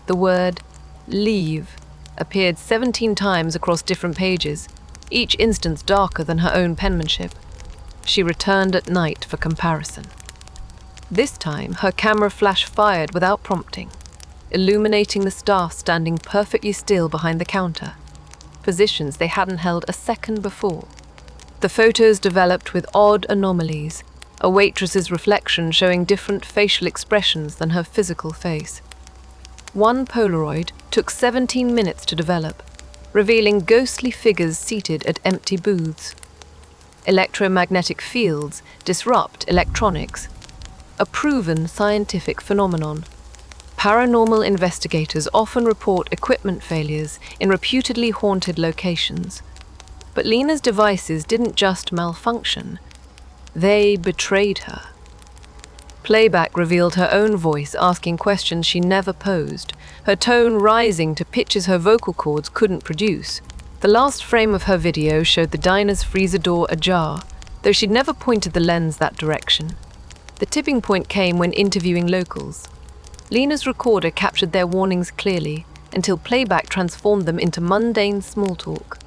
The word leave appeared 17 times across different pages, each instance darker than her own penmanship. She returned at night for comparison. This time, her camera flash fired without prompting, illuminating the staff standing perfectly still behind the counter, positions they hadn't held a second before. The photos developed with odd anomalies, a waitress's reflection showing different facial expressions than her physical face. One Polaroid took 17 minutes to develop, revealing ghostly figures seated at empty booths. Electromagnetic fields disrupt electronics, a proven scientific phenomenon. Paranormal investigators often report equipment failures in reputedly haunted locations. But Lena's devices didn't just malfunction, they betrayed her. Playback revealed her own voice asking questions she never posed, her tone rising to pitches her vocal cords couldn't produce. The last frame of her video showed the diner's freezer door ajar, though she'd never pointed the lens that direction. The tipping point came when interviewing locals. Lena's recorder captured their warnings clearly, until playback transformed them into mundane small talk.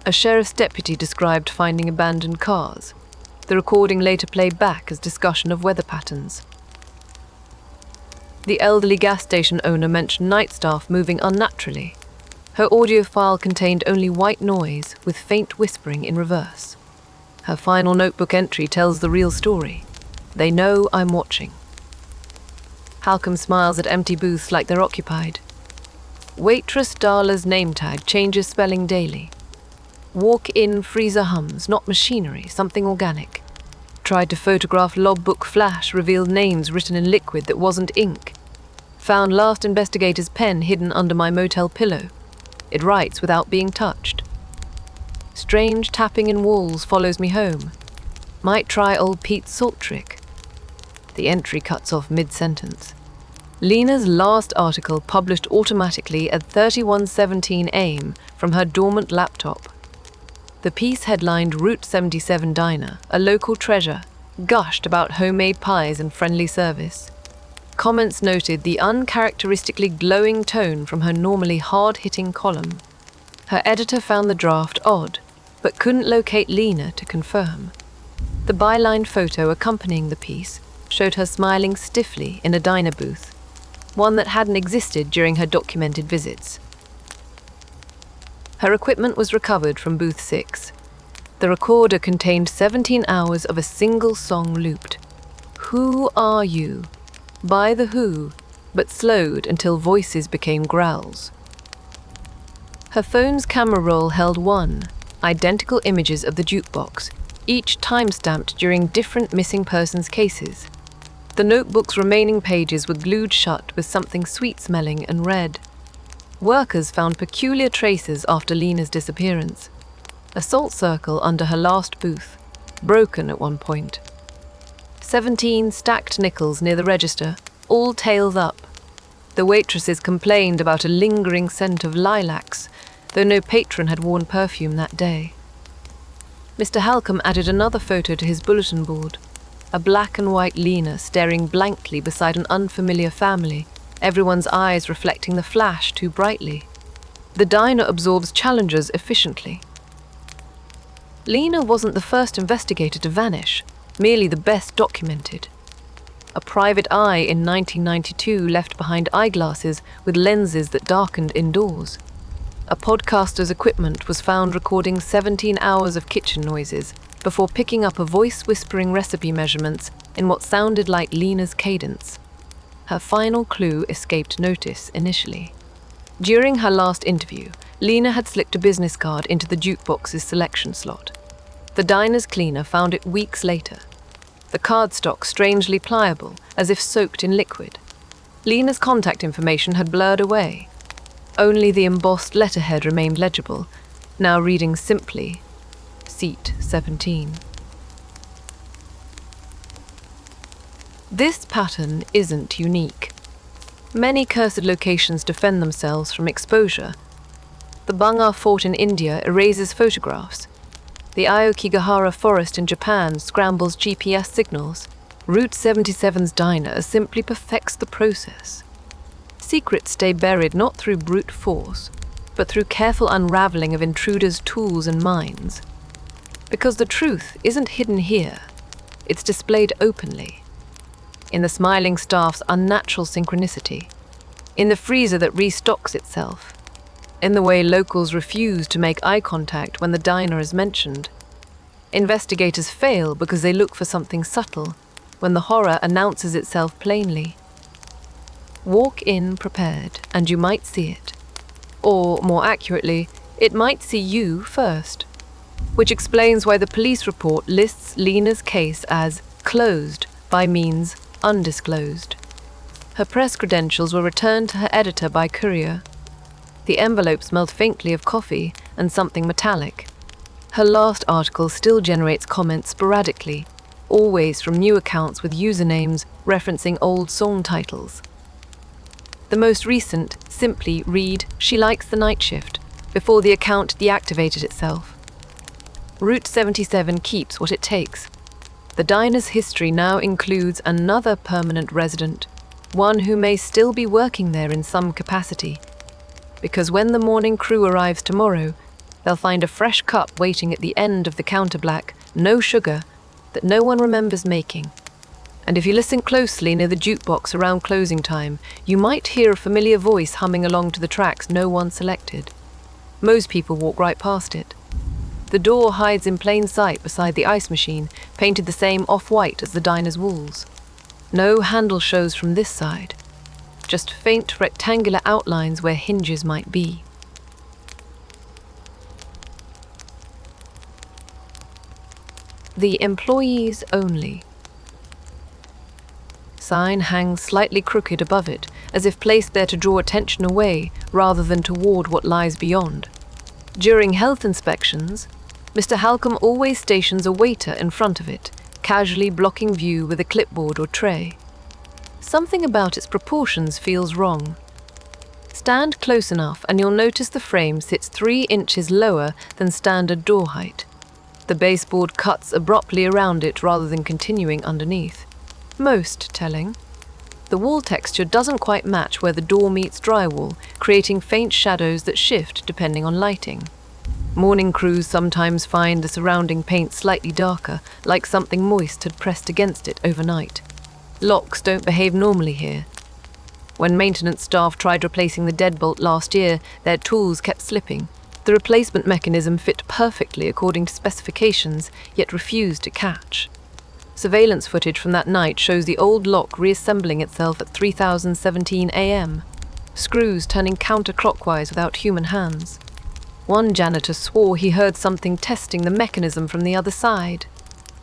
A sheriff's deputy described finding abandoned cars. The recording later played back as discussion of weather patterns. The elderly gas station owner mentioned night staff moving unnaturally. Her audio file contained only white noise with faint whispering in reverse. Her final notebook entry tells the real story. They know I'm watching. Halcombe smiles at empty booths like they're occupied. Waitress Darla's name tag changes spelling daily. Walk-in freezer hums, not machinery, something organic. Tried to photograph logbook flash, revealed names written in liquid that wasn't ink. Found last investigator's pen hidden under my motel pillow. It writes without being touched. Strange tapping in walls follows me home. Might try old Pete's salt trick. The entry cuts off mid-sentence. Lena's last article published automatically at 31:17 AM from her dormant laptop. The piece headlined Route 77 Diner, a local treasure, gushed about homemade pies and friendly service. Comments noted the uncharacteristically glowing tone from her normally hard-hitting column. Her editor found the draft odd, but couldn't locate Lena to confirm. The byline photo accompanying the piece showed her smiling stiffly in a diner booth, one that hadn't existed during her documented visits. Her equipment was recovered from booth 6. The recorder contained 17 hours of a single song looped. Who Are You? By The Who, but slowed until voices became growls. Her phone's camera roll held 1, identical images of the jukebox, each time-stamped during different missing persons cases. The notebook's remaining pages were glued shut with something sweet-smelling and red. Workers found peculiar traces after Lena's disappearance. A salt circle under her last booth, broken at one point. 17 stacked nickels near the register, all tails up. The waitresses complained about a lingering scent of lilacs, though no patron had worn perfume that day. Mr. Halcombe added another photo to his bulletin board, a black and white Lena staring blankly beside an unfamiliar family, everyone's eyes reflecting the flash too brightly. The diner absorbs challengers efficiently. Lena wasn't the first investigator to vanish, merely the best documented. A private eye in 1992 left behind eyeglasses with lenses that darkened indoors. A podcaster's equipment was found recording 17 hours of kitchen noises before picking up a voice-whispering recipe measurements in what sounded like Lena's cadence. Her final clue escaped notice initially. During her last interview, Lena had slipped a business card into the jukebox's selection slot. The diner's cleaner found it weeks later. The cardstock strangely pliable, as if soaked in liquid. Lena's contact information had blurred away. Only the embossed letterhead remained legible, now reading simply, Seat 17. This pattern isn't unique. Many cursed locations defend themselves from exposure. The Bungar Fort in India erases photographs. The Aokigahara Forest in Japan scrambles GPS signals. Route 77's diner simply perfects the process. Secrets stay buried not through brute force, but through careful unraveling of intruders' tools and minds. Because the truth isn't hidden here, it's displayed openly. In the smiling staff's unnatural synchronicity, in the freezer that restocks itself, in the way locals refuse to make eye contact when the diner is mentioned. Investigators fail because they look for something subtle when the horror announces itself plainly. Walk in prepared and you might see it. Or, more accurately, it might see you first. Which explains why the police report lists Lena's case as closed by means undisclosed. Her press credentials were returned to her editor by courier. The envelope smelled faintly of coffee and something metallic. Her last article still generates comments sporadically, always from new accounts with usernames referencing old song titles. The most recent simply read, "She likes the night shift," before the account deactivated itself. Route 77 keeps what it takes. The diner's history now includes another permanent resident, one who may still be working there in some capacity. Because when the morning crew arrives tomorrow, they'll find a fresh cup waiting at the end of the counterblack, no sugar, that no one remembers making. And if you listen closely near the jukebox around closing time, you might hear a familiar voice humming along to the tracks no one selected. Most people walk right past it. The door hides in plain sight beside the ice machine, painted the same off-white as the diner's walls. No handle shows from this side, just faint rectangular outlines where hinges might be. The employees only. Sign hangs slightly crooked above it, as if placed there to draw attention away rather than toward what lies beyond. During health inspections, Mr. Halcombe always stations a waiter in front of it, casually blocking view with a clipboard or tray. Something about its proportions feels wrong. Stand close enough and you'll notice the frame sits 3 inches lower than standard door height. The baseboard cuts abruptly around it rather than continuing underneath. Most telling. The wall texture doesn't quite match where the door meets drywall, creating faint shadows that shift depending on lighting. Morning crews sometimes find the surrounding paint slightly darker, like something moist had pressed against it overnight. Locks don't behave normally here. When maintenance staff tried replacing the deadbolt last year, their tools kept slipping. The replacement mechanism fit perfectly according to specifications, yet refused to catch. Surveillance footage from that night shows the old lock reassembling itself at 3017 AM, screws turning counterclockwise without human hands. One janitor swore he heard something testing the mechanism from the other side.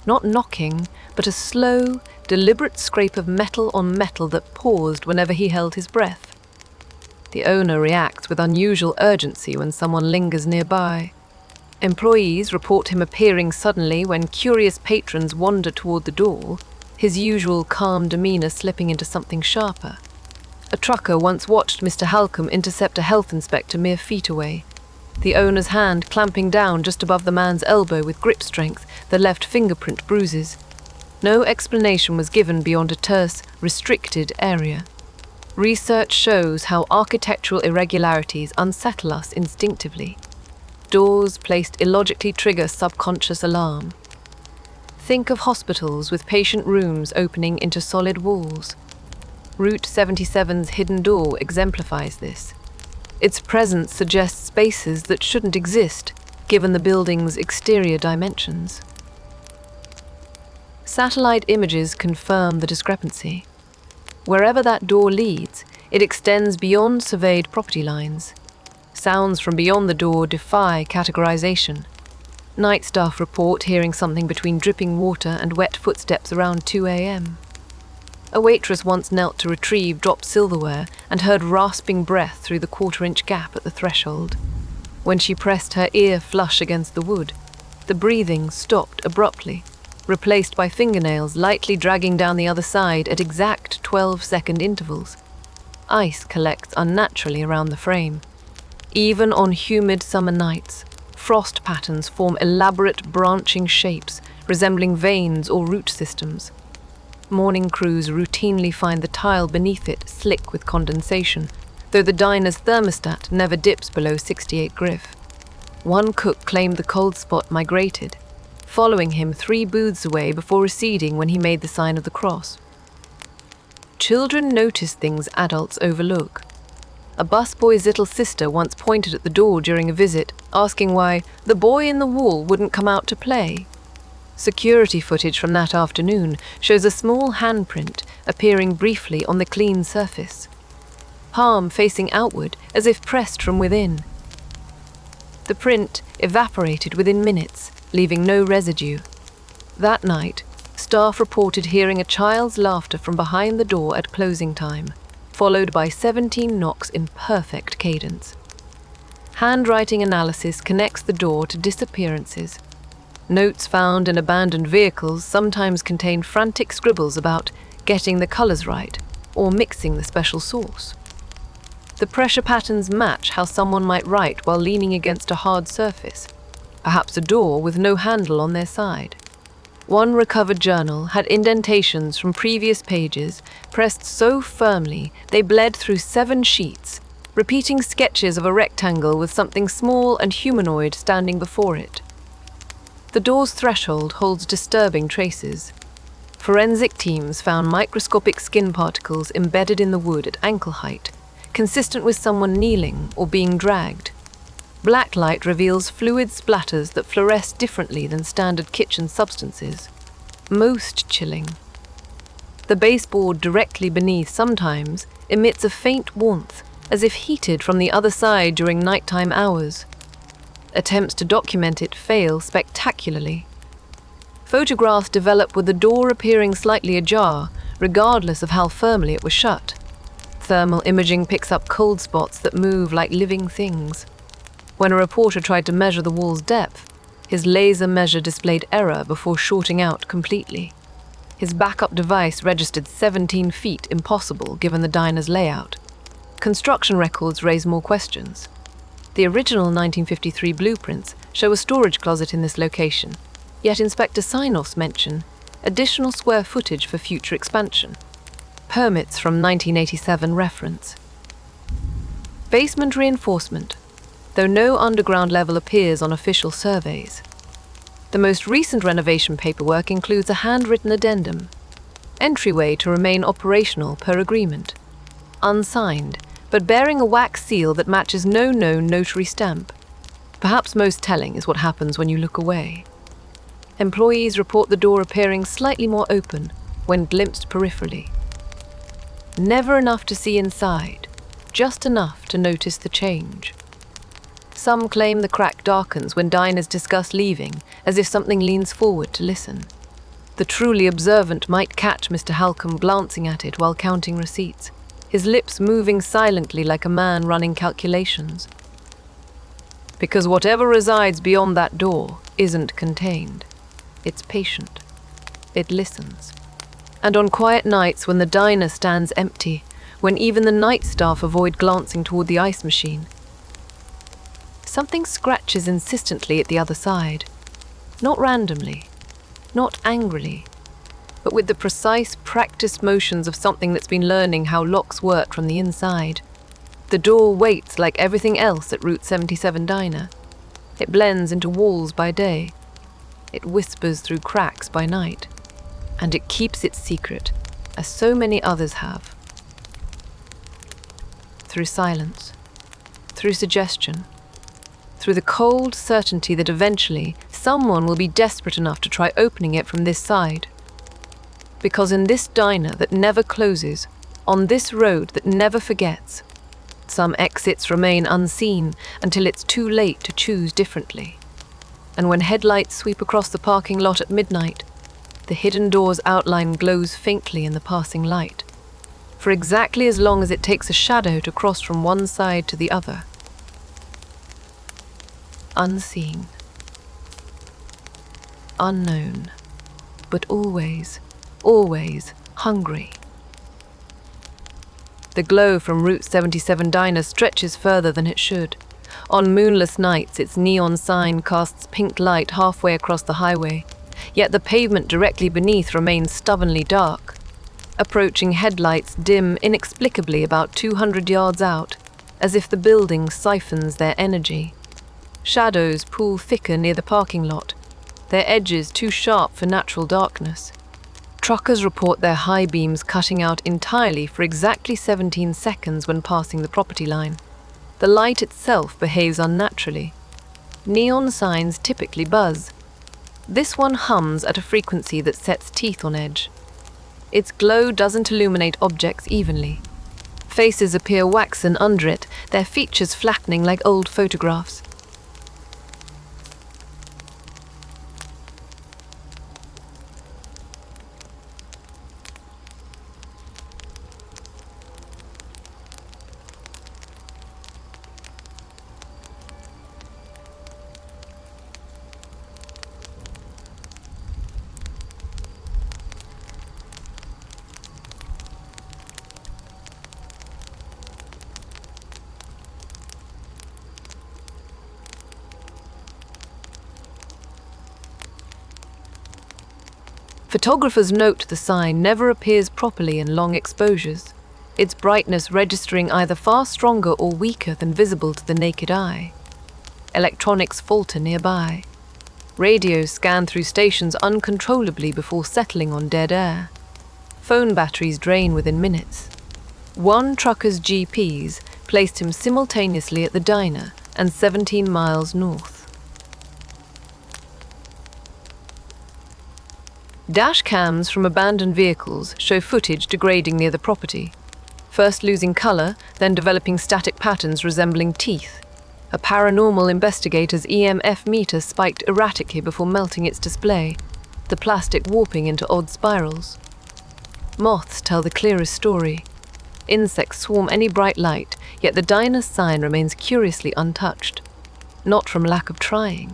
Not knocking, but a slow, deliberate scrape of metal on metal that paused whenever he held his breath. The owner reacts with unusual urgency when someone lingers nearby. Employees report him appearing suddenly when curious patrons wander toward the door, his usual calm demeanor slipping into something sharper. A trucker once watched Mr. Halcombe intercept a health inspector mere feet away, the owner's hand clamping down just above the man's elbow with grip strength that left fingerprint bruises. No explanation was given beyond a terse, restricted area. Research shows how architectural irregularities unsettle us instinctively. Doors placed illogically trigger subconscious alarm. Think of hospitals with patient rooms opening into solid walls. Route 77's hidden door exemplifies this. Its presence suggests spaces that shouldn't exist, given the building's exterior dimensions. Satellite images confirm the discrepancy. Wherever that door leads, it extends beyond surveyed property lines. Sounds from beyond the door defy categorization. Night staff report hearing something between dripping water and wet footsteps around 2 a.m. A waitress once knelt to retrieve dropped silverware and heard rasping breath through the 1/4-inch gap at the threshold. When she pressed her ear flush against the wood, the breathing stopped abruptly, replaced by fingernails lightly dragging down the other side at exact 12-second intervals. Ice collects unnaturally around the frame. Even on humid summer nights, frost patterns form elaborate branching shapes resembling veins or root systems. Morning crews routinely find the tile beneath it slick with condensation, though the diner's thermostat never dips below 68 Griff. One cook claimed the cold spot migrated, following him 3 booths away before receding when he made the sign of the cross. Children notice things adults overlook. A busboy's little sister once pointed at the door during a visit, asking why the boy in the wall wouldn't come out to play. Security footage from that afternoon shows a small handprint appearing briefly on the clean surface, palm facing outward as if pressed from within. The print evaporated within minutes, leaving no residue. That night, staff reported hearing a child's laughter from behind the door at closing time, followed by 17 knocks in perfect cadence. Handwriting analysis connects the door to disappearances. Notes found in abandoned vehicles sometimes contain frantic scribbles about getting the colors right or mixing the special sauce. The pressure patterns match how someone might write while leaning against a hard surface, perhaps a door with no handle on their side. One recovered journal had indentations from previous pages pressed so firmly they bled through 7 sheets, repeating sketches of a rectangle with something small and humanoid standing before it. The door's threshold holds disturbing traces. Forensic teams found microscopic skin particles embedded in the wood at ankle height, consistent with someone kneeling or being dragged. Black light reveals fluid splatters that fluoresce differently than standard kitchen substances. Most chilling. The baseboard directly beneath sometimes emits a faint warmth, as if heated from the other side during nighttime hours. Attempts to document it fail spectacularly. Photographs develop with the door appearing slightly ajar, regardless of how firmly it was shut. Thermal imaging picks up cold spots that move like living things. When a reporter tried to measure the wall's depth, His laser measure displayed error before shorting out completely. His backup device registered 17 feet impossible given the diner's layout. Construction records raise more questions. The original 1953 blueprints show a storage closet in this location, yet Inspector Signoff's mention additional square footage for future expansion. Permits from 1987 reference. Basement reinforcement, though no underground level appears on official surveys. The most recent renovation paperwork includes a handwritten addendum. Entryway to remain operational per agreement. Unsigned, but bearing a wax seal that matches no known notary stamp. Perhaps most telling is what happens when you look away. Employees report the door appearing slightly more open when glimpsed peripherally. Never enough to see inside, just enough to notice the change. Some claim the crack darkens when diners discuss leaving, as if something leans forward to listen. The truly observant might catch Mr. Halcombe glancing at it while counting receipts, his lips moving silently like a man running calculations. Because whatever resides beyond that door isn't contained. It's patient. It listens. And on quiet nights when the diner stands empty, when even the night staff avoid glancing toward the ice machine, something scratches insistently at the other side. Not randomly, not angrily, but with the precise, practiced motions of something that's been learning how locks work from the inside. The door waits like everything else at Route 77 Diner. It blends into walls by day. It whispers through cracks by night. And it keeps its secret, as so many others have. Through silence, through suggestion, through the cold certainty that eventually someone will be desperate enough to try opening it from this side. Because in this diner that never closes, on this road that never forgets, some exits remain unseen until it's too late to choose differently. And when headlights sweep across the parking lot at midnight, the hidden door's outline glows faintly in the passing light, for exactly as long as it takes a shadow to cross from one side to the other. Unseen. Unknown. But always, always hungry. The glow from Route 77 Diner stretches further than it should. On moonless nights, its neon sign casts pink light halfway across the highway, yet the pavement directly beneath remains stubbornly dark. Approaching headlights dim inexplicably about 200 yards out, as if the building siphons their energy. Shadows pool thicker near the parking lot, their edges too sharp for natural darkness. Truckers report their high beams cutting out entirely for exactly 17 seconds when passing the property line. The light itself behaves unnaturally. Neon signs typically buzz. This one hums at a frequency that sets teeth on edge. Its glow doesn't illuminate objects evenly. Faces appear waxen under it, their features flattening like old photographs. Photographers note the sign never appears properly in long exposures, its brightness registering either far stronger or weaker than visible to the naked eye. Electronics falter nearby. Radios scan through stations uncontrollably before settling on dead air. Phone batteries drain within minutes. One trucker's GPS placed him simultaneously at the diner and 17 miles north. Dash cams from abandoned vehicles show footage degrading near the property, first losing color, then developing static patterns resembling teeth. A paranormal investigator's EMF meter spiked erratically before melting its display, the plastic warping into odd spirals. Moths tell the clearest story. Insects swarm any bright light, yet the diner's sign remains curiously untouched. Not from lack of trying.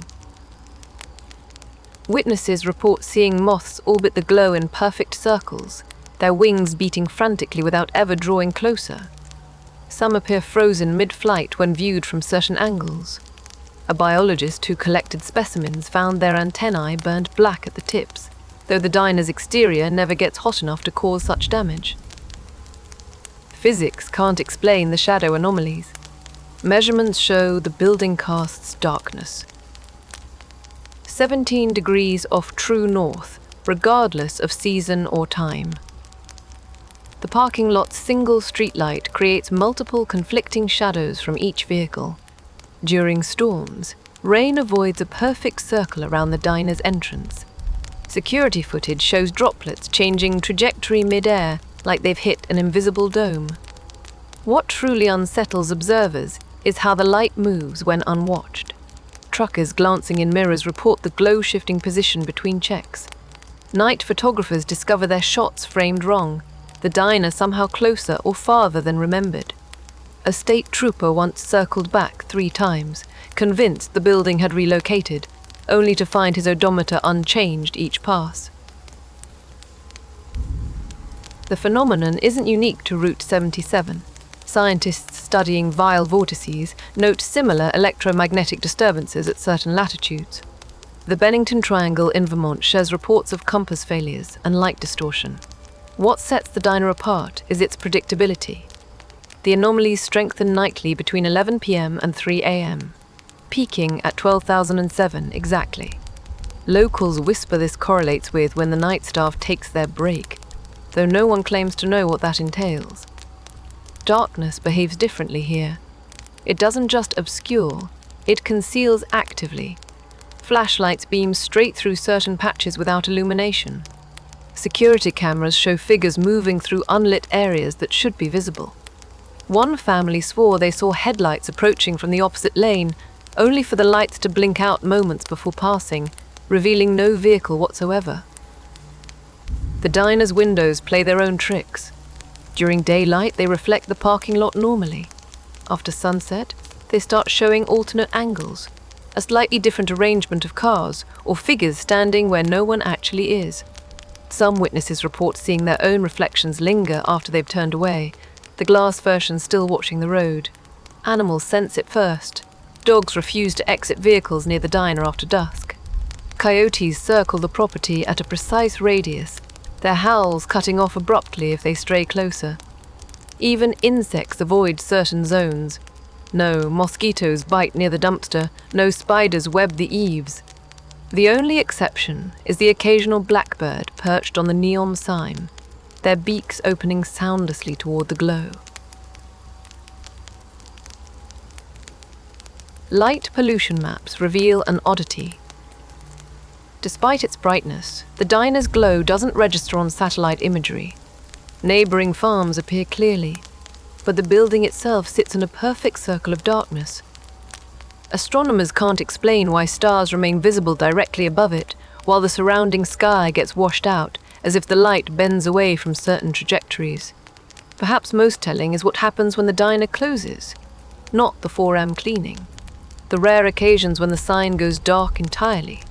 Witnesses report seeing moths orbit the glow in perfect circles, their wings beating frantically without ever drawing closer. Some appear frozen mid-flight when viewed from certain angles. A biologist who collected specimens found their antennae burned black at the tips, though the diner's exterior never gets hot enough to cause such damage. Physics can't explain the shadow anomalies. Measurements show the building casts darkness. 17 degrees off true north, regardless of season or time. The parking lot's single streetlight creates multiple conflicting shadows from each vehicle. During storms, rain avoids a perfect circle around the diner's entrance. Security footage shows droplets changing trajectory mid-air like they've hit an invisible dome. What truly unsettles observers is how the light moves when unwatched. Truckers glancing in mirrors report the glow-shifting position between checks. Night photographers discover their shots framed wrong, the diner somehow closer or farther than remembered. A state trooper once circled back 3 times, convinced the building had relocated, only to find his odometer unchanged each pass. The phenomenon isn't unique to Route 77. Scientists studying vile vortices note similar electromagnetic disturbances at certain latitudes. The Bennington Triangle in Vermont shares reports of compass failures and light distortion. What sets the diner apart is its predictability. The anomalies strengthen nightly between 11 p.m. and 3 a.m., peaking at 12,007 exactly. Locals whisper this correlates with when the night staff takes their break, though no one claims to know what that entails. Darkness behaves differently here. It doesn't just obscure, it conceals actively. Flashlights beam straight through certain patches without illumination. Security cameras show figures moving through unlit areas that should be visible. One family swore they saw headlights approaching from the opposite lane, only for the lights to blink out moments before passing, revealing no vehicle whatsoever. The diner's windows play their own tricks. During daylight, they reflect the parking lot normally. After sunset, they start showing alternate angles, a slightly different arrangement of cars or figures standing where no one actually is. Some witnesses report seeing their own reflections linger after they've turned away, the glass version still watching the road. Animals sense it first. Dogs refuse to exit vehicles near the diner after dusk. Coyotes circle the property at a precise radius, their howls cutting off abruptly if they stray closer. Even insects avoid certain zones. No mosquitoes bite near the dumpster, no spiders web the eaves. The only exception is the occasional blackbird perched on the neon sign, their beaks opening soundlessly toward the glow. Light pollution maps reveal an oddity. Despite its brightness, the diner's glow doesn't register on satellite imagery. Neighboring farms appear clearly, but the building itself sits in a perfect circle of darkness. Astronomers can't explain why stars remain visible directly above it, while the surrounding sky gets washed out, as if the light bends away from certain trajectories. Perhaps most telling is what happens when the diner closes, not the 4am cleaning. The rare occasions when the sign goes dark entirely.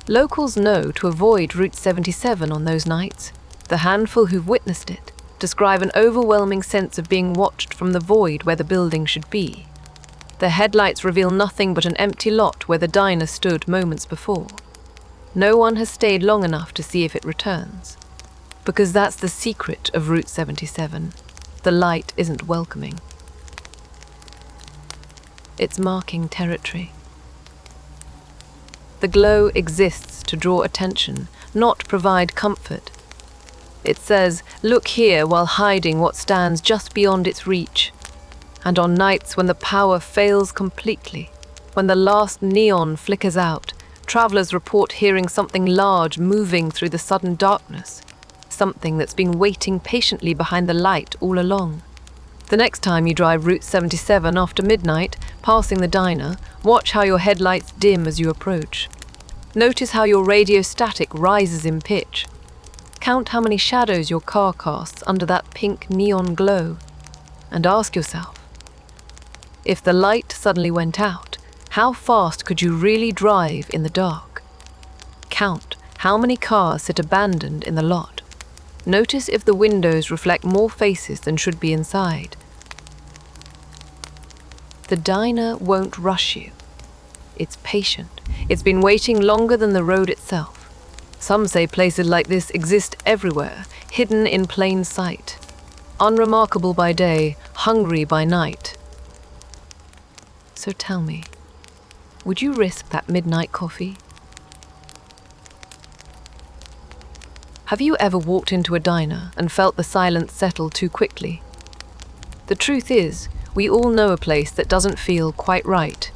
Locals know to avoid Route 77 on those nights. The handful who've witnessed it describe an overwhelming sense of being watched from the void where the building should be. Their headlights reveal nothing but an empty lot where the diner stood moments before. No one has stayed long enough to see if it returns. Because that's the secret of Route 77. The light isn't welcoming. It's marking territory. The glow exists to draw attention, not provide comfort. It says, look here, while hiding what stands just beyond its reach. And on nights when the power fails completely, when the last neon flickers out, travelers report hearing something large moving through the sudden darkness, something that's been waiting patiently behind the light all along. The next time you drive Route 77 after midnight, passing the diner, watch how your headlights dim as you approach. Notice how your radio static rises in pitch. Count how many shadows your car casts under that pink neon glow. And ask yourself, if the light suddenly went out, How fast could you really drive in the dark? Count how many cars sit abandoned in the lot. Notice if the windows reflect more faces than should be inside. The diner won't rush you. It's patient. It's been waiting longer than the road itself. Some say places like this exist everywhere, hidden in plain sight. Unremarkable by day, hungry by night. So tell me, would you risk that midnight coffee? Have you ever walked into a diner and felt the silence settle too quickly? The truth is, we all know a place that doesn't feel quite right.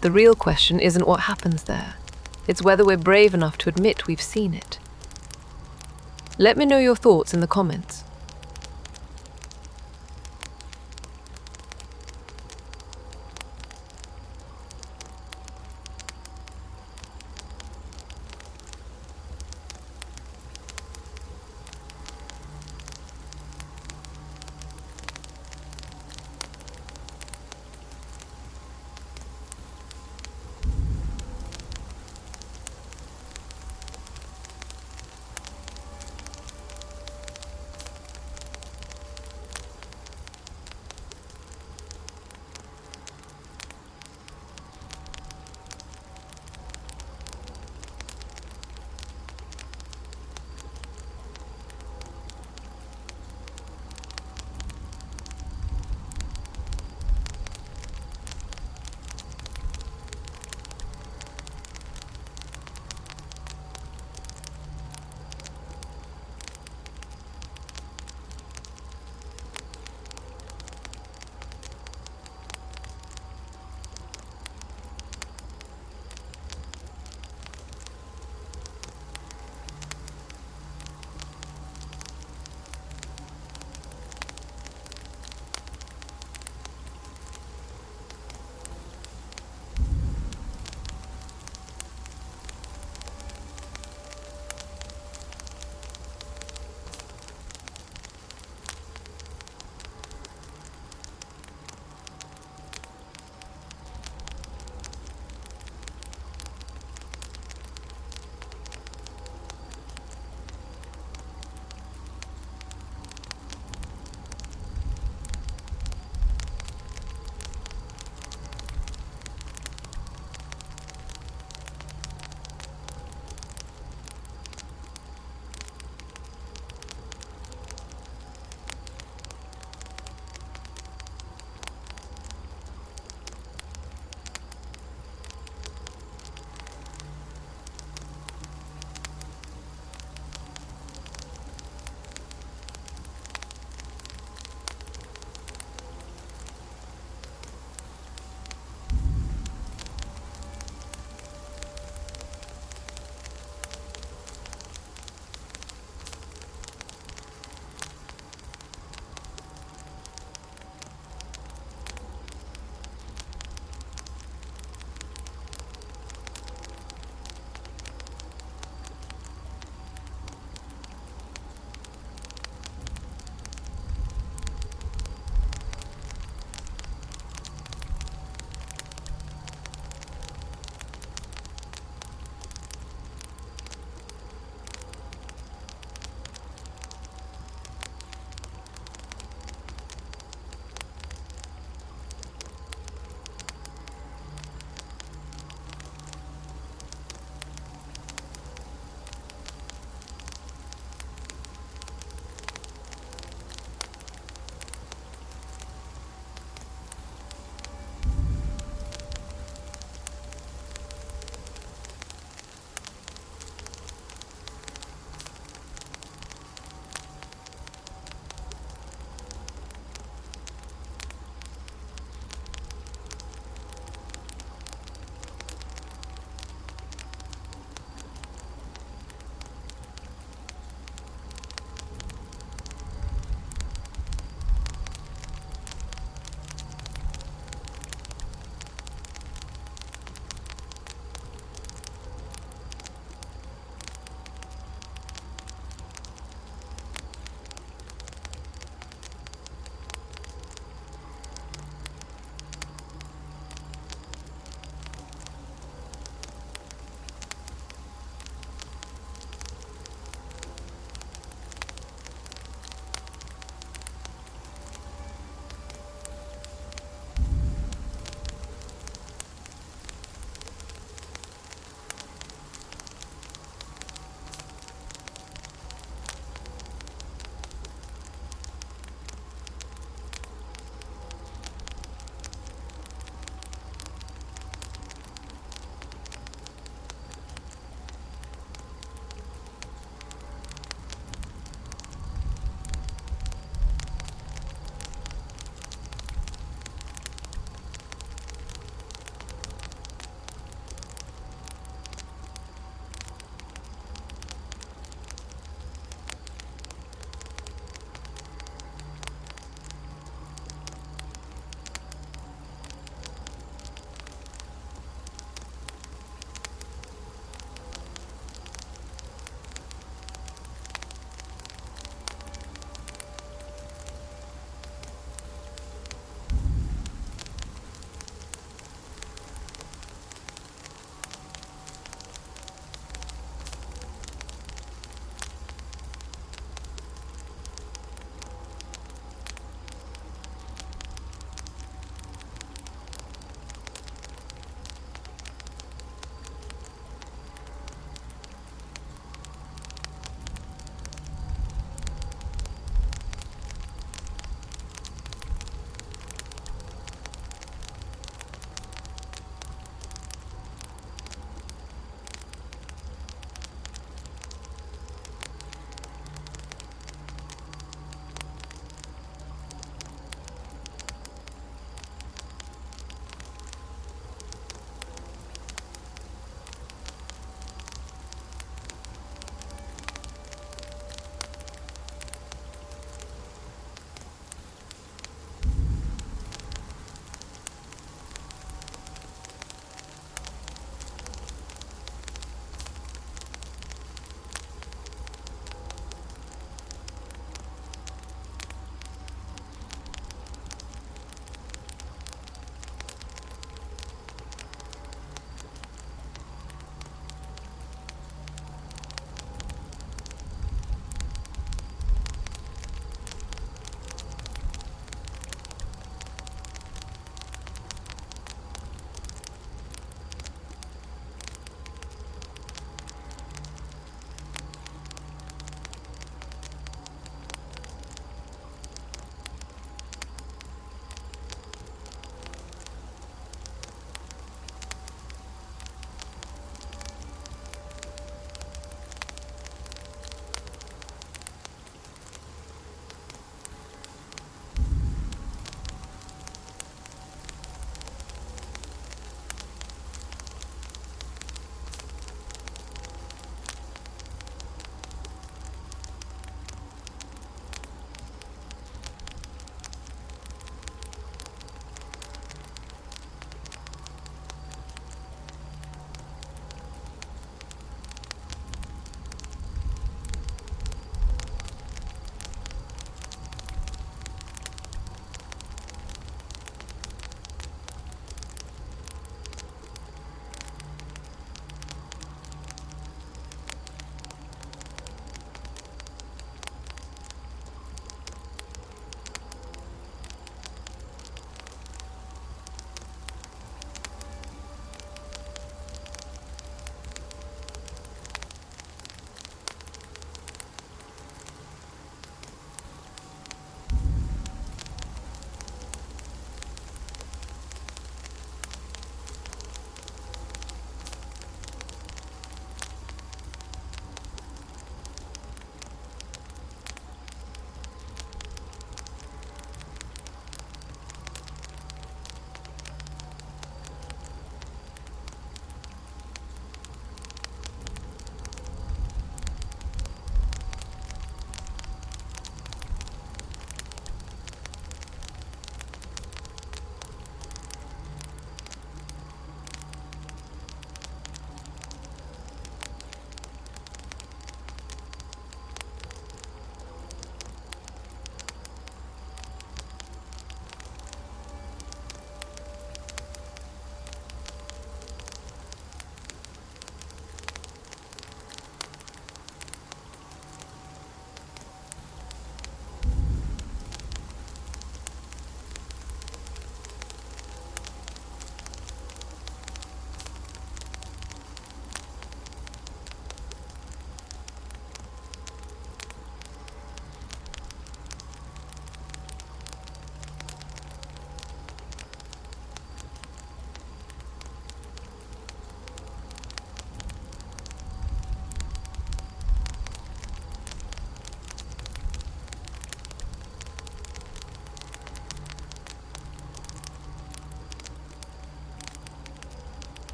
The real question isn't what happens there. It's whether we're brave enough to admit we've seen it. Let me know your thoughts in the comments.